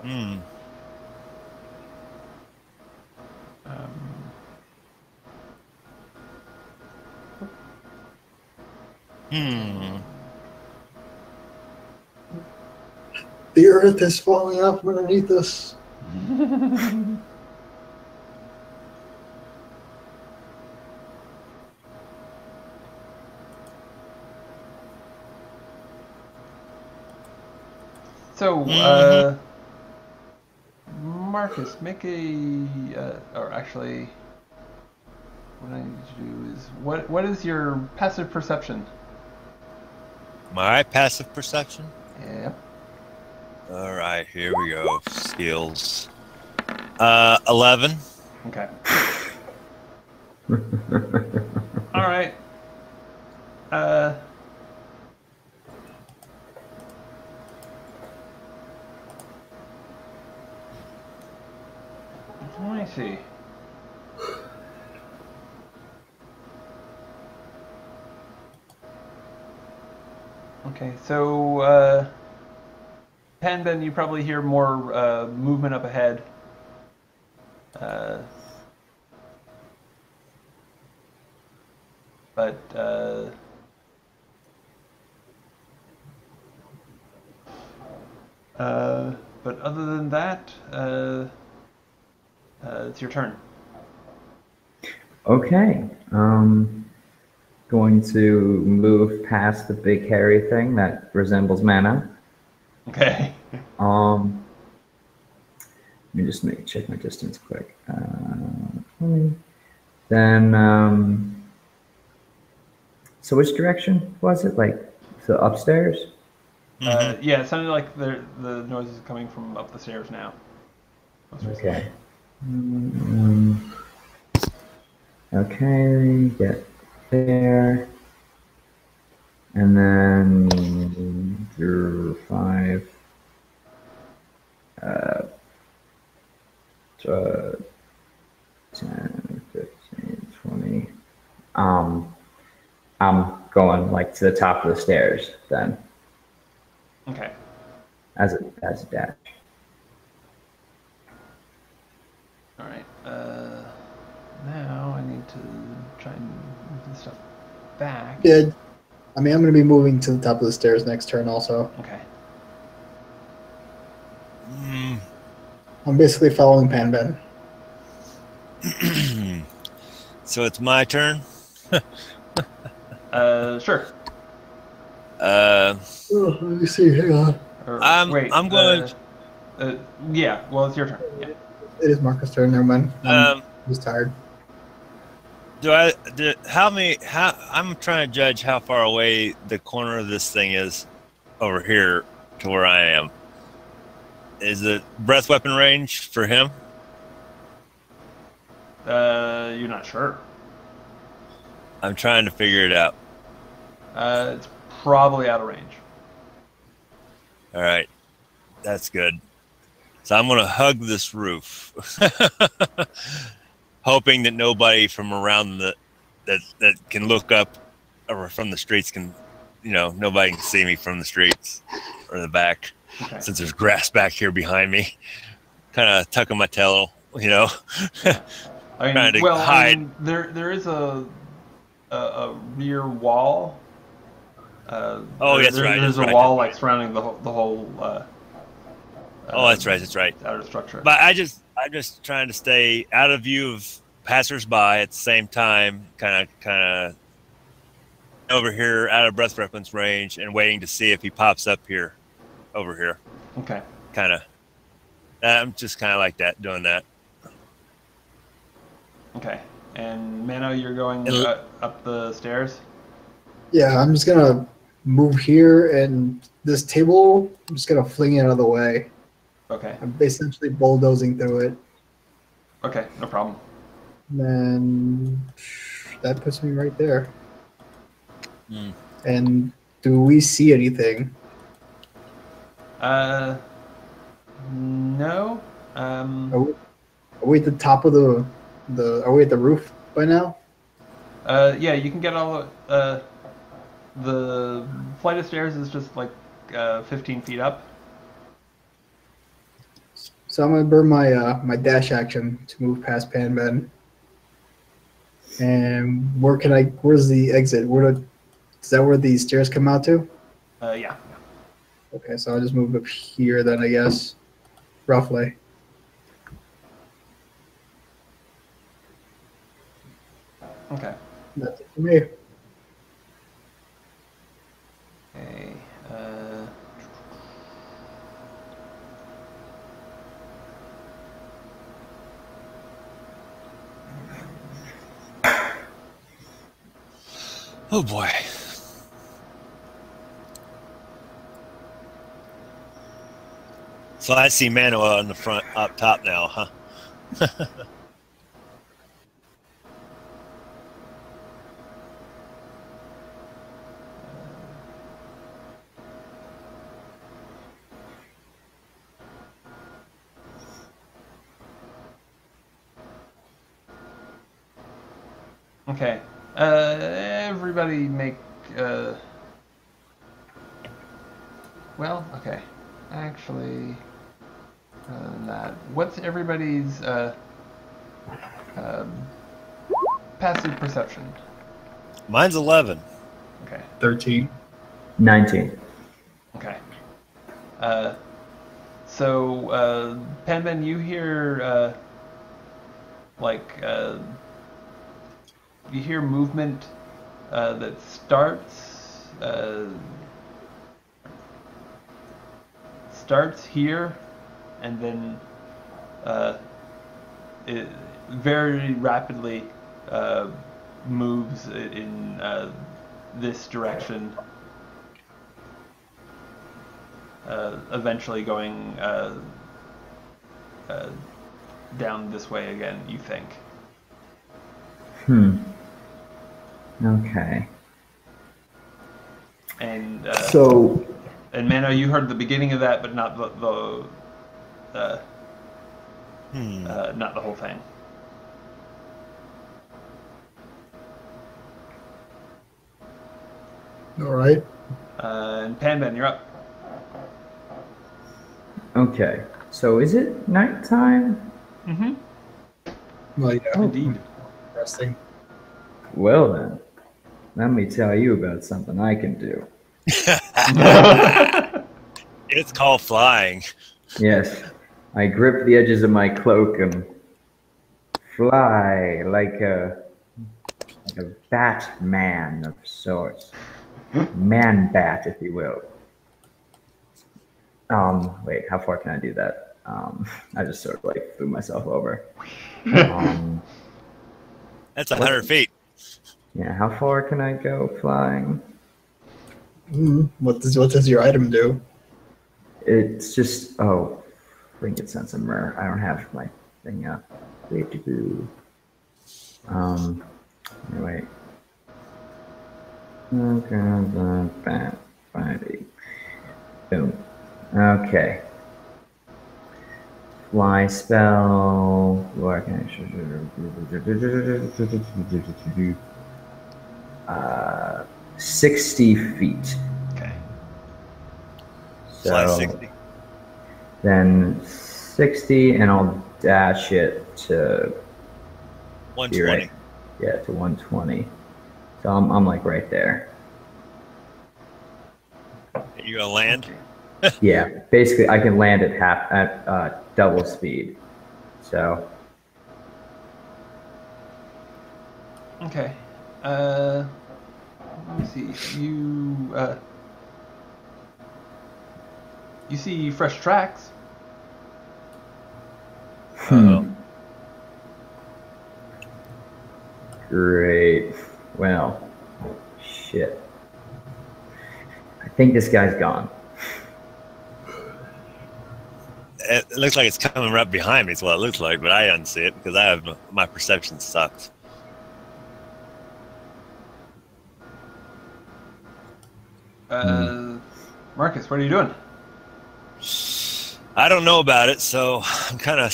Hmm. Hmm. The earth is falling out from underneath us. So, Mhm. Marcus, make or actually, what I need to do is, what is your passive perception? My passive perception. Yeah. All right, here we go. Skills. 11. Okay. All right. Let me see. Okay, so Panben, you probably hear more movement up ahead. Uh, but but other than that, it's your turn. Okay. Going to move past the big hairy thing that resembles mana. Okay. Let me just check my distance quick. 20. Then, so which direction was it? Like, so upstairs? Yeah, it sounded like the noise is coming from up the stairs now. Okay. Okay, get there. And then 5. 10, 15, 20. I'm going like to the top of the stairs then. Okay. As a dash. All right. Now I need to try and move this stuff back. Yeah. I mean, I'm going to be moving to the top of the stairs next turn also. Okay. I'm basically following Panben. So it's my turn. Sure. Oh, let me see. Hang on. Or, I'm going. Yeah. Well, it's your turn. Yeah. It is Marcus' turn. Never mind. I'm just tired. I'm trying to judge how far away the corner of this thing is over here to where I am. Is it breath weapon range for him? You're not sure. I'm trying to figure it out. It's probably out of range. All right, that's good. So I'm going to hug this roof, hoping that nobody from around that can look up or from the streets can, nobody can see me from the streets or the back. Okay. Since there's grass back here behind me, kind of tucking my tail, Yeah. I trying mean, to hide. I mean, there is a rear wall. That's right. There's a wall like surrounding the whole. That's right. That's right. Outer structure. But I'm just trying to stay out of view of passersby at the same time, kind of over here out of breath weapons range and waiting to see if he pops up here, over here. Okay. Kind of. I'm just kind of like that, doing that. Okay. And Mano, you're going up the stairs? Yeah, I'm just going to move here, and this table, I'm just going to fling it out of the way. Okay. I'm essentially bulldozing through it. Okay, no problem. And then that puts me right there. And do we see anything? No. Are we at the top of are we at the roof by now? Yeah, you can get all the flight of stairs is just like 15 feet up. So I'm gonna burn my my dash action to move past Panben. And where's the exit? Where to Is that where these stairs come out to? Yeah. Okay, so I'll just move up here then, I guess, roughly. Okay. That's it for me. Okay. Oh boy. So I see Manoa on the front, up top now, huh? Okay. Everybody make. Well, okay. Actually, other than that, what's everybody's passive perception? Mine's 11. Okay. 13. 19. Okay. So, Penman, you hear you hear movement that starts here, and then it very rapidly moves in this direction, eventually going down this way again, you think. Okay. And So, and Mano, you heard the beginning of that, but not not the whole thing. All right. And Panban, you're up. okay. So is it nighttime? Mm-hmm. Well, yeah. Indeed. Resting. Well then, let me tell you about something I can do. It's called flying. Yes, I grip the edges of my cloak and fly like a Batman of sorts. Man bat, if you will. Wait, how far can I do that? I just sort of like flew myself over. That's 100 feet. Yeah, how far can I go flying? What does your item do? It's just, oh, Ringgit Sense of Myrrh. I don't have my thing up. Wait. Okay, boom. Okay. Fly spell. 60 feet. Okay. So Fly 60. then 60, and I'll dash it to 120. right, yeah, to 120. So I'm like right there. You gonna land? Yeah, basically I can land at double speed. So Okay. Let me see. You see fresh tracks. great. Well, shit. I think this guy's gone. It looks like it's coming right behind me. Is what it looks like, but I don't see it because I have my perception sucks. Marcus, what are you doing? I don't know about it, so I'm kind of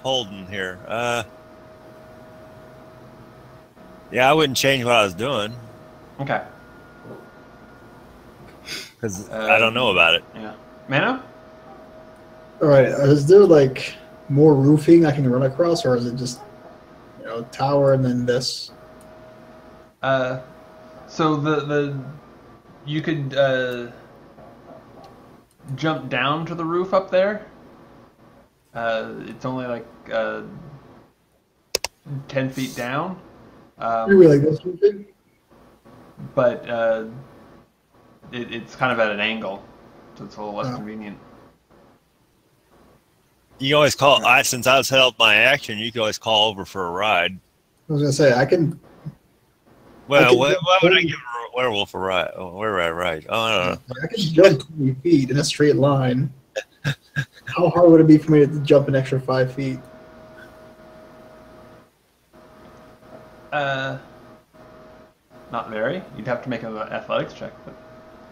holding here. Yeah, I wouldn't change what I was doing Okay. because I don't know about it. Yeah. Mano? All right. Is there like more roofing I can run across, or is it just tower and then this? So you could jump down to the roof up there. It's only like 10 feet down. Really like this one? But it's kind of at an angle, so it's a little less convenient. You can always call. Since I was held my action, you can always call over for a ride. I was gonna say I can. Well, why would I give a werewolf a ride? Oh, where would I ride? Oh, I don't know. I can jump 20 feet in a straight line. How hard would it be for me to jump an extra 5 feet? Not very. You'd have to make an athletics check, but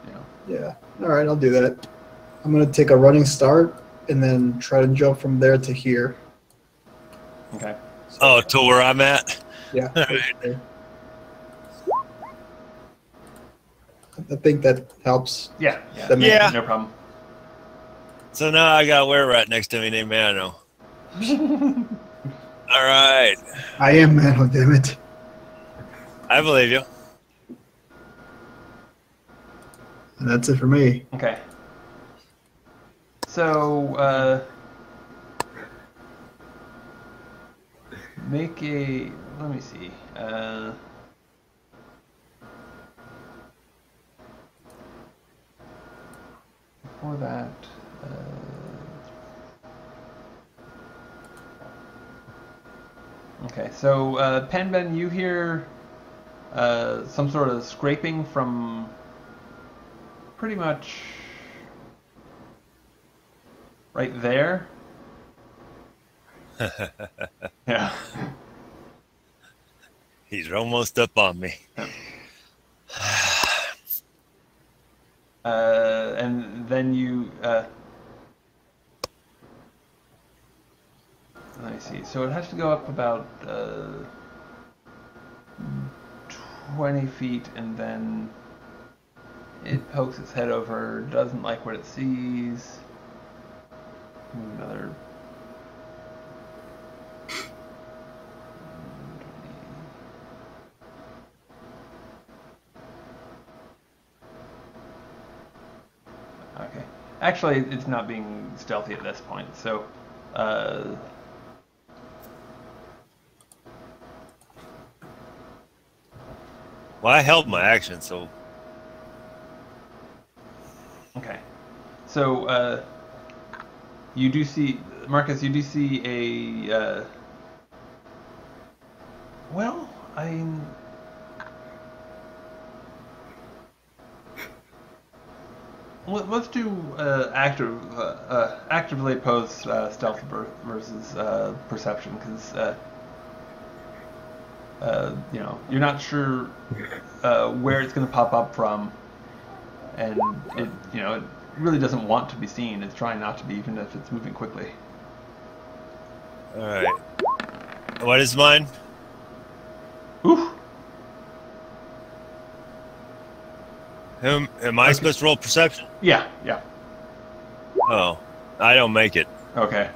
you know. Yeah. All right, I'll do that. I'm gonna take a running start and then try to jump from there to here. Okay. Oh, to where I'm at. Yeah. All right. I think that helps. Yeah. Yeah. No problem. So now I got a were-rat next to me named Mano. All right. I am Mano, damn it. I believe you. And that's it for me. Okay. So, make a. Let me see. Before that. Okay, so Penben, you hear some sort of scraping from pretty much right there. Yeah. He's almost up on me. And then you. Let me see. So it has to go up about 20 feet, and then it pokes its head over, doesn't like what it sees. Another. Okay. Actually, it's not being stealthy at this point, so. Well, I held my action, so. Okay. So, you do see, Marcus, you do see a, well, I mean, let's do actively opposed stealth versus perception, because you know, you're not sure where it's going to pop up from, and it, you know, it really doesn't want to be seen. It's trying not to be, even if it's moving quickly. All right. What is mine? Oof. Am I supposed to roll perception? Yeah. Oh, I don't make it. Okay.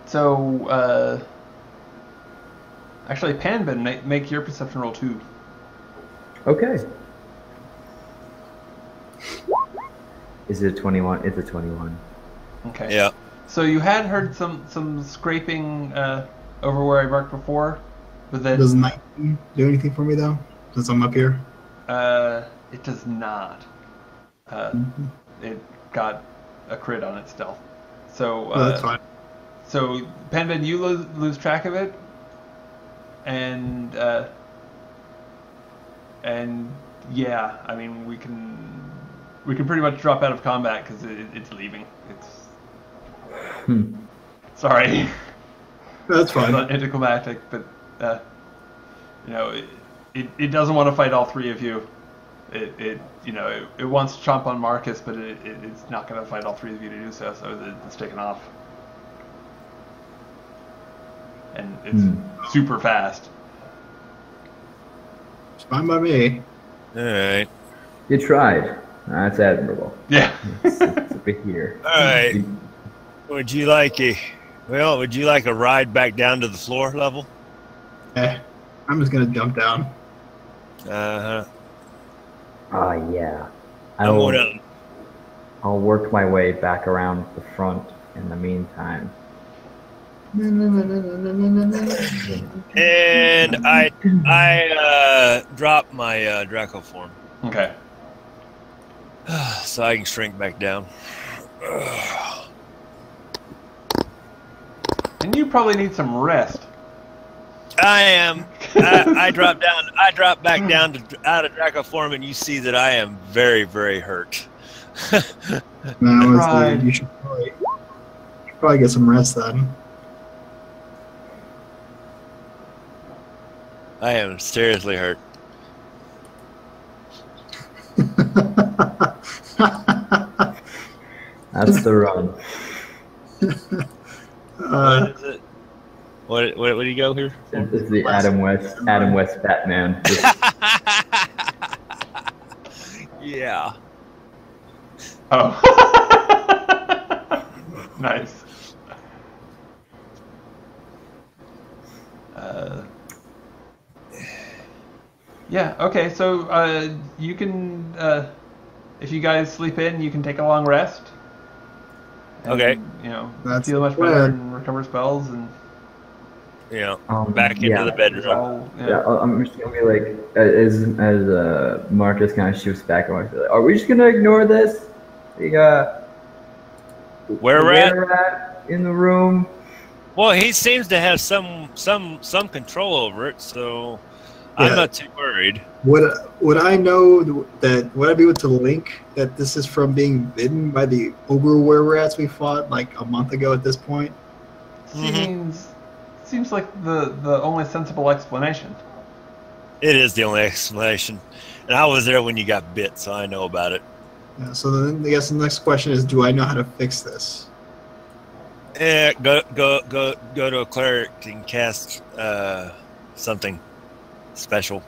So, actually, Panbin, make your perception roll too. Okay. Is it a 21? It's a 21. Okay. Yeah. So you had heard some scraping over where I marked before, but then Does 19 do anything for me though? Since I'm up here. it does not. It got a crit on its stealth. So No, that's fine. So Penvin, you lose track of it, and yeah, I mean we can pretty much drop out of combat because it's leaving. It's sorry. That's fine. It's not anticlimactic, but you know, it doesn't want to fight all three of you. It you know it wants to chomp on Marcus, but it's not going to fight all three of you to do so. So it's taken off, and it's super fast. It's fine by me. All right. You tried. That's admirable. Yeah. It's over here. All right. Would you like a Well, would you like a ride back down to the floor level? I'm just gonna jump down. Uh-huh. Yeah. I'm going down. I'll work my way back around the front in the meantime. And I drop my Draco form. Okay. So I can shrink back down. And you probably need some rest. I am. I drop down. I drop back down out of Draco form, and you see that I am very, very hurt. No, you should probably get some rest then. I am seriously hurt. That's the run. What is it? What do you go here? This is the Adam West Batman. Yeah. Oh. Nice. Yeah, okay, so you can, if you guys sleep in, you can take a long rest. And, Okay. You know, That's feel much the plan. better and recover spells and Back into the bedroom. all. I'm just gonna be like, as Marcus kind of shoots back, I'm like, are we just gonna ignore this? We got Where we're at? rat in the room. Well, he seems to have some control over it, so I'm Yeah. not too worried. Would I know that? Would I be able to link that this is from being bitten by the ogre were-rats we fought like a month ago at this point? Seems like the only sensible explanation. It is the only explanation, and I was there when you got bit, so I know about it. Yeah, so then I guess the next question is, do I know how to fix this? Go to a cleric and cast something special.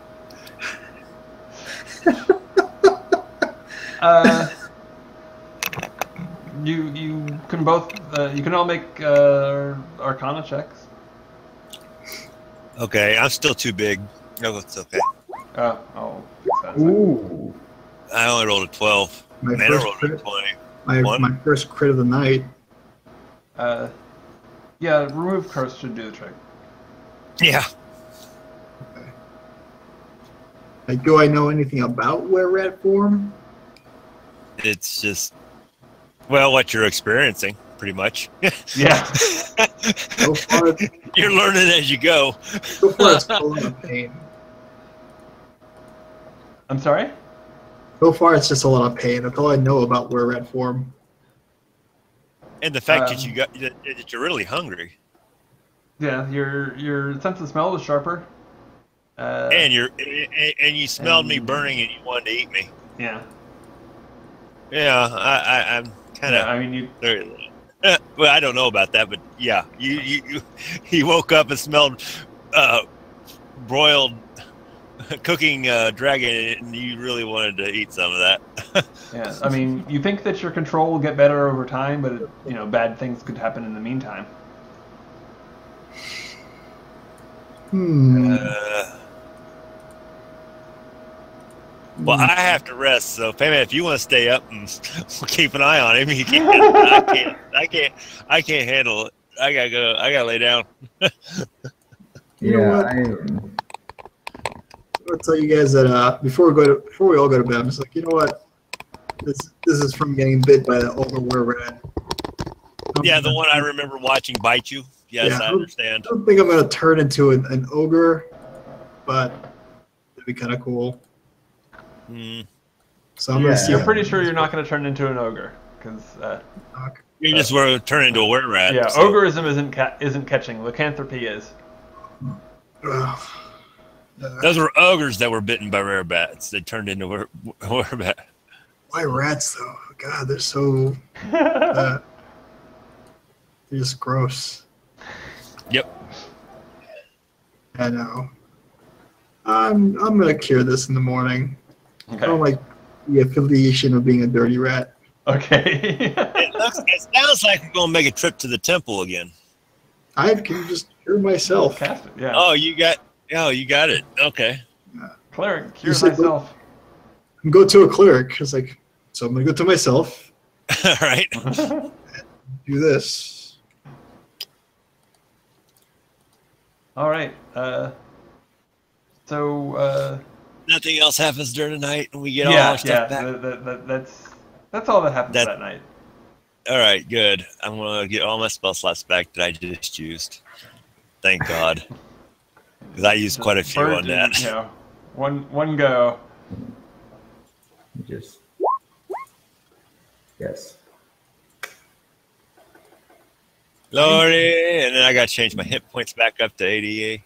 You can both you can all make Arcana checks. Okay, I'm still too big. No, it's okay. I'll fix that. Ooh. I only rolled a 12. My Man, I first rolled a crit, 20. my first crit of the night. Yeah, remove curse should do the trick. Yeah. Okay. Like, do I know anything about were-rat form? It's just, well, what you're experiencing, pretty much. Yeah. So far, You're learning as you go. so far it's a lot of pain. I'm sorry? So far it's just a lot of pain. That's all I know about were-rat form. And the fact that that you're really hungry. Yeah, your sense of smell was sharper. And you smelled me burning and you wanted to eat me. Yeah. Yeah, I'm kind of. Yeah, I mean, well, I don't know about that, but yeah, he woke up and smelled broiled, cooking dragon, and you really wanted to eat some of that. yeah, I mean, you think that your control will get better over time, but bad things could happen in the meantime. Well, I have to rest, so Payman, if you want to stay up and keep an eye on him, you can. I can't handle it. I gotta go. I gotta lay down. You know what? I'll tell you guys that before we all go to bed, I'm just like, you know what? This is from getting bit by the ogre were-rat. Yeah, the one I remember watching bite you. Yes, Yeah, I understand. I don't think I'm gonna turn into an ogre, but it'd be kind of cool. So I'm gonna see. You're pretty sure you're not going to turn into an ogre, because You just want to turn into a were-rat. yeah, so. ogerism isn't catching. Lycanthropy is. Those were ogres that were bitten by were-bats. They turned into were-bat. Why rats though? God, they're so. They're just gross. Yep. I know. I'm gonna cure this in the morning. Okay. I don't like the affiliation of being a dirty rat. Okay. It sounds like we're going to make a trip to the temple again. I can just cure myself. Cast it, yeah. Oh, you got it. Okay. Cleric, cure said thyself. Go to a cleric. It's like, so I'm gonna go to myself. All right. Do this. All right. So. Nothing else happens during the night, and we get all our stuff back. That's all that happens that night. All right, good. I'm gonna get all my spell slots back that I just used. Thank God, because I used quite a few on that. Yeah, one go. Just yes. Lordy, and then I got to change my hit points back up to 88,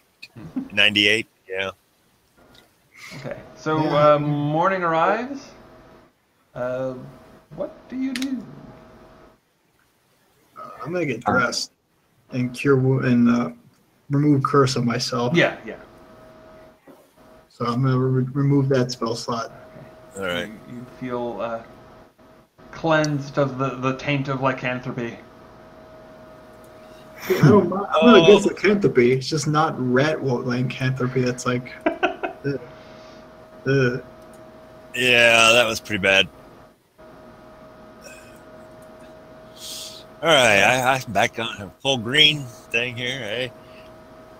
98. Yeah. Okay, so morning arrives. What do you do? I'm gonna get dressed and cure and remove curse of myself. Yeah. So I'm gonna remove that spell slot. All right. You feel cleansed of the taint of lycanthropy. See, I'm not against lycanthropy. It's just not rat lycanthropy. That's like. Yeah, that was pretty bad. All right, I'm back on a full green thing here, eh?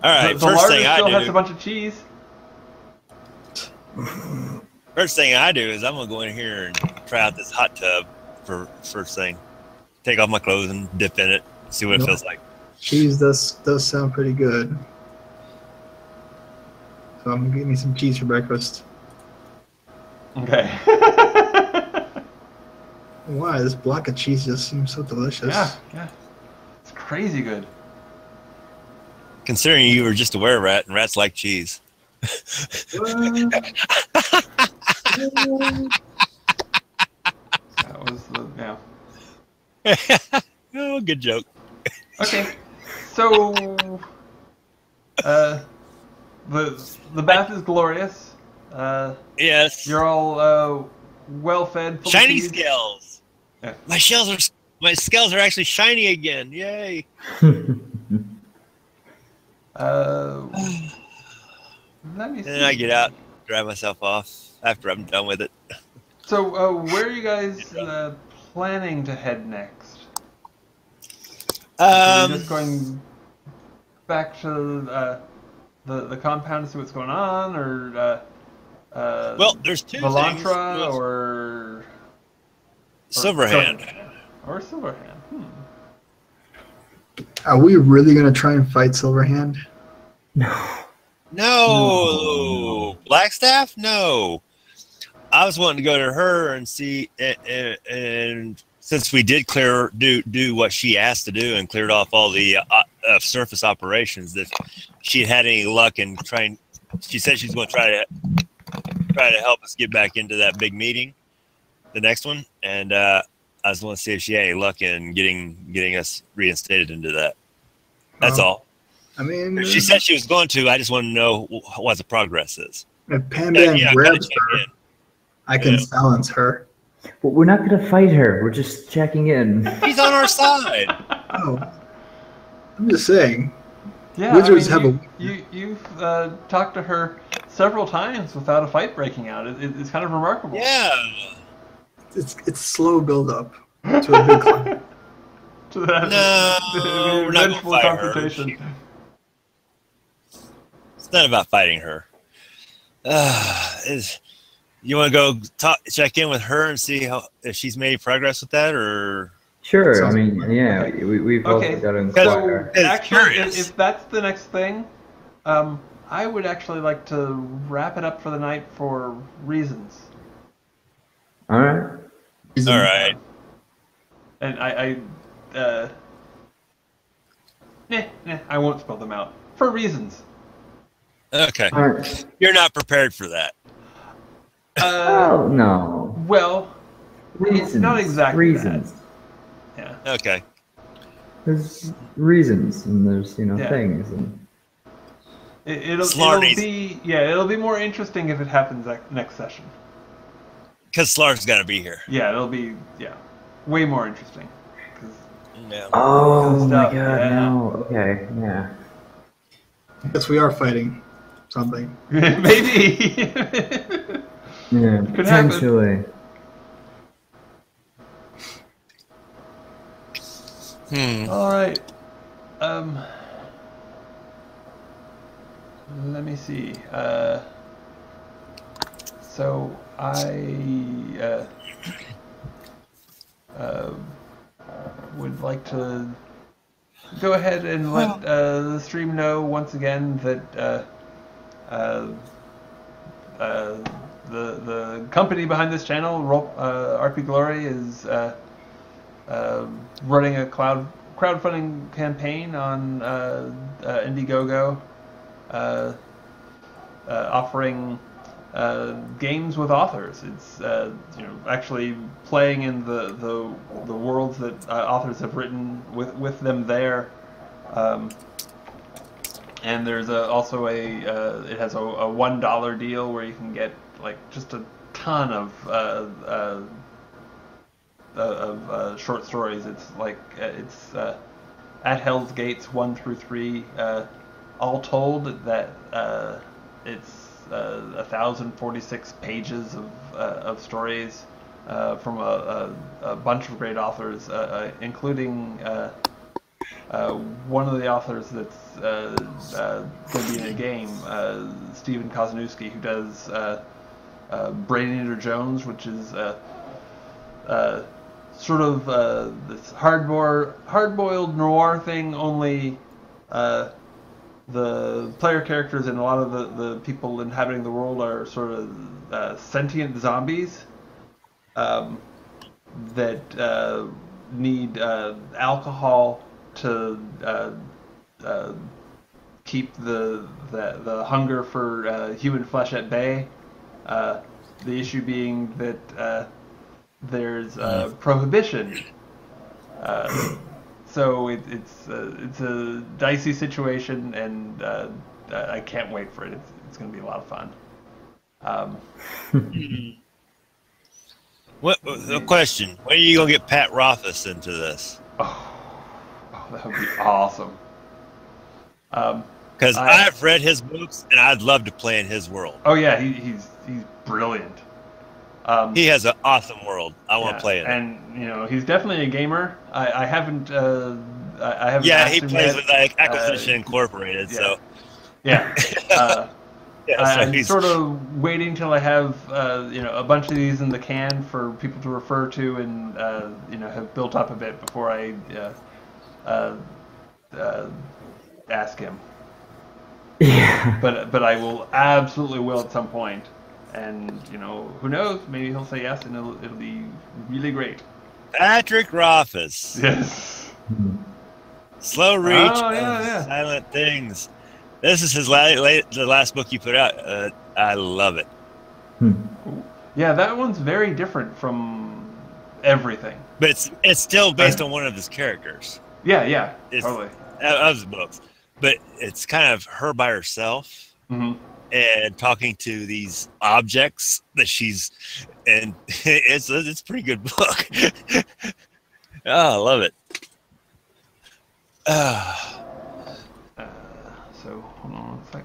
All right, The first larder thing I still has a do. bunch of cheese. First thing I do is I'm gonna go in here and try out this hot tub for first thing. Take off my clothes and dip in it, see what it feels like. Cheese does sound pretty good. So I'm gonna get me some cheese for breakfast. Okay. Why? This block of cheese just seems so delicious. Yeah. It's crazy good. Considering you were just a were-rat and rats like cheese. That was Oh, good joke. Okay. So the bath is glorious. Yes. You're all well fed. Shiny scales. Yeah. My scales are actually shiny again. Yay. Let me see. And then I get out, dry myself off after I'm done with it. So, where are you guys planning to head next? Are you just going back to the compound to see what's going on, or well, there's two things. Velantra or Silverhand. Or Silverhand. Are we really gonna try and fight Silverhand? No. Blackstaff? No. I was wanting to go to her and see, and since we did do what she asked to do and cleared off all the surface operations, that she had any luck in trying. She said she's going to try to help us get back into that big meeting, the next one, and I was going to see if she had any luck in getting us reinstated into that. That's all. I mean, She said she was going to. I just want to know what the progress is. if Pandan grabs her, I can silence her. But we're not going to fight her. We're just checking in. She's on our side. Oh, I'm just saying. Yeah, Wizards have a. You've talked to her several times without a fight breaking out. It's kind of remarkable. Yeah. It's slow build up to a big climb. To that No, we're not gonna eventual fight her. confrontation. It's not about fighting her. You want to go check in with her and see if she's made progress with that, or? Sure. I mean, yeah, we've Okay, also got to inquire. It's actually, curious. if that's the next thing, I would actually like to wrap it up for the night for reasons. All right. All right. And I won't spell them out. For reasons. Okay. All right. You're not prepared for that. Oh no. Well, Reasons. not exactly reasons. Yeah. Okay. There's reasons and there's Yeah. things and It'll Slarnies. it'll be more interesting if it happens next session. Because Slark's got to be here. Yeah, it'll be way more interesting. 'Cause Yeah. Oh Good my stuff, god, yeah. no. Okay, yeah. I guess we are fighting something. Maybe. Yeah, Could happen. potentially. All right. Let me see. So I would like to go ahead and let the stream know once again that the company behind this channel, RP Glory, is running a crowdfunding campaign on Indiegogo, offering games with authors. It's actually playing in the worlds that authors have written with them there. And there's also it has a $1 deal where you can get like just a ton of short stories. It's like it's At Hell's Gates 1 through 3. All told, that it's 1,046 pages of stories from a bunch of great authors, including one of the authors that's going to be in a game, Stephen Kosniewski, who does Brain Eater Jones, which is sort of this hard-boiled noir thing, only the player characters and a lot of the people inhabiting the world are sort of sentient zombies that need alcohol to keep the hunger for human flesh at bay. The issue being that there's prohibition. So it's a dicey situation, and I can't wait for it. It's going to be a lot of fun. What the question? When are you gonna get Pat Rothfuss into this? Oh, that would be awesome. Because I've read his books, and I'd love to play in his world. Oh yeah, he's brilliant. He has an awesome world. I want to play in it. And he's definitely a gamer. I haven't. I haven't. Yeah, asked he him plays yet. with like Acquisition Incorporated. Yeah. So yeah. yeah, so I'm he's sort of waiting till I have a bunch of these in the can for people to refer to and have built up a bit before I ask him. Yeah. But I will absolutely will at some point, and who knows? Maybe he'll say yes, and it'll be really great. Patrick Rothfuss. Yes. Slow Reach Oh, yeah. Silent Things. This is the last book you put out. I love it. Yeah, that one's very different from everything. But it's still based on one of his characters. Yeah, It's, totally. Of his books. But it's kind of her by herself and talking to these objects that she's... And it's a pretty good book. Oh, I love it. So, hold on one sec.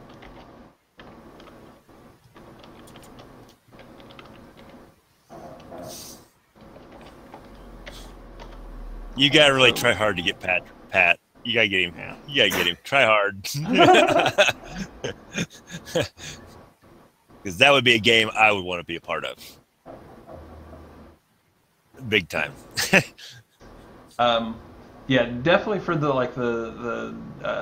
You gotta really try hard to get Pat. You gotta get him. Yeah. You gotta get him. Try hard. Because that would be a game I would want to be a part of. Big time. Yeah, definitely for the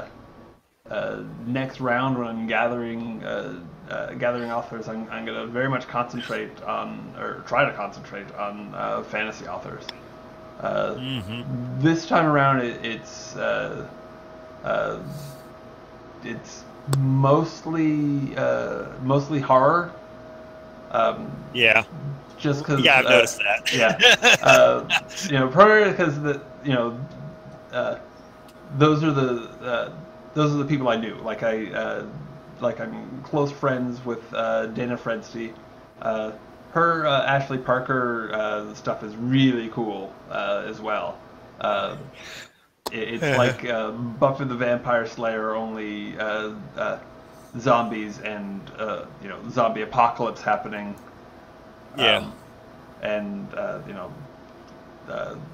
next round when I'm gathering authors, I'm going to very much concentrate on, or try to concentrate on fantasy authors. This time around, it's mostly horror. Yeah. Just because. Yeah, I've noticed that. Yeah. Primarily because those are the people I knew. Like I'm close friends with Dana Fredsty. Her Ashley Parker stuff is really cool as well. It's like Buffy the Vampire Slayer, only zombies and zombie apocalypse happening. Yeah. And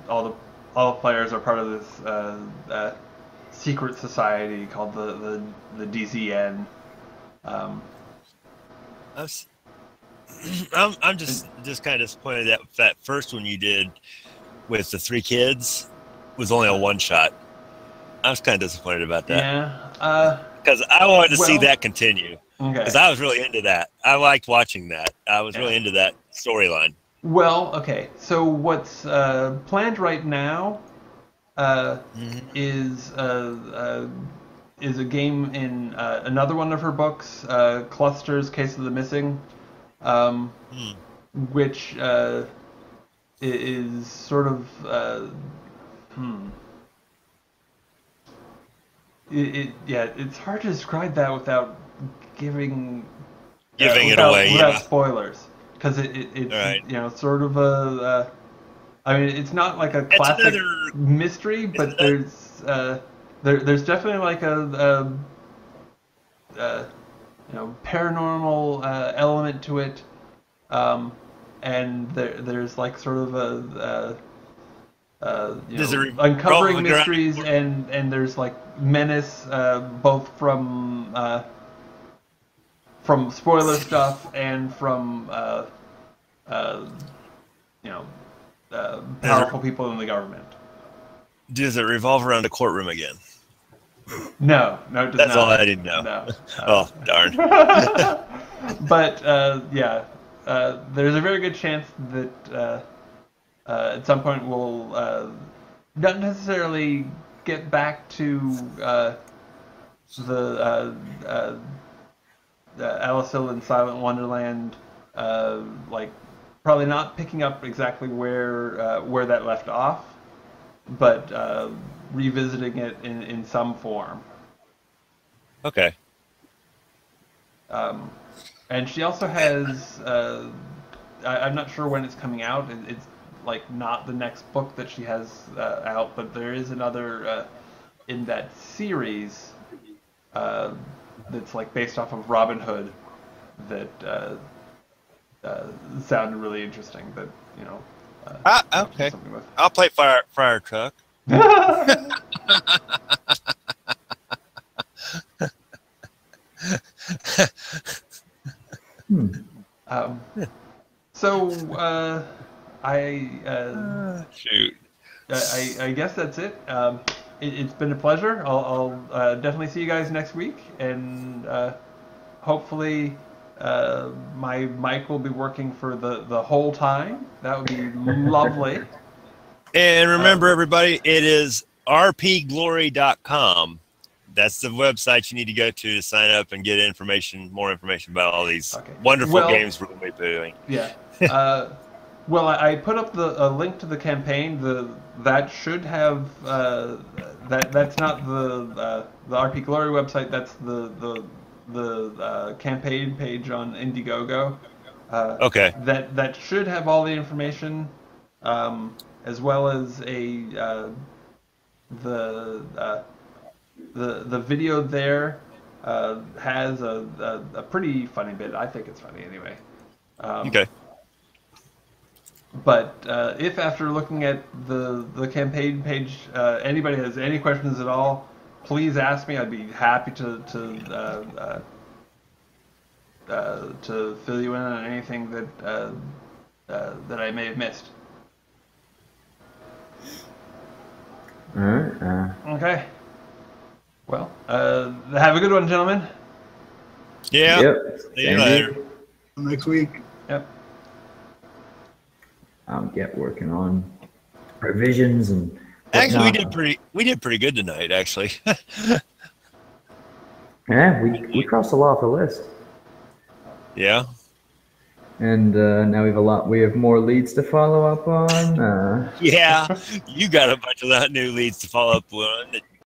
all the players are part of this secret society called the DZN. I'm just kind of disappointed that first one you did with the 3 kids was only a one-shot. I was kind of disappointed about that. Yeah. Because I wanted to see that continue. Okay. Because I was really into that. I liked watching that. I was really into that storyline. Well, okay. So what's planned right now is a game in another one of her books, Cluster's Case of the Missing, which is sort of it's hard to describe that without giving it away, without spoilers, because it's right. Sort of a I mean, it's not like a classic mystery, but there's definitely like a paranormal element to it, and there's like sort of uncovering mysteries, and there's like menace, both from spoiler stuff and from powerful people in the government. Does it revolve around a courtroom again? No, it does not. That's all I didn't know. No. Oh, darn. But there's a very good chance that at some point we'll not necessarily get back to the Alice in Silent Wonderland, like probably not picking up exactly where that left off, but revisiting it in some form. Okay. And she also has, I'm not sure when it's coming out. It's like not the next book that she has out, but there is another in that series that's like based off of Robin Hood that sounded really interesting. That okay. I'll play Fire Truck. So shoot. I guess that's it. It's been a pleasure. I'll definitely see you guys next week, and hopefully my mic will be working for the whole time. That would be lovely. And remember, everybody, it is rpglory.com. That's the website you need to go to sign up and get more information about all these wonderful games we're going to be doing. Yeah. Well, I put up a link to the campaign. That should have that's not the RP Glory website. That's the campaign page on Indiegogo. Okay. That should have all the information, as well as the video there has a pretty funny bit. I think it's funny anyway. Okay. But if after looking at the campaign page, anybody has any questions at all, please ask me. I'd be happy to fill you in on anything that I may have missed. All right. Okay. Well, have a good one, gentlemen. Yeah. Yep. See you later. Next week. Yep. I'll get working on revisions and whatnot. Actually, we did pretty good tonight. Actually. Yeah, we crossed a lot off the list. Yeah. And now we have more leads to follow up on. Yeah, you got a bunch of new leads to follow up on.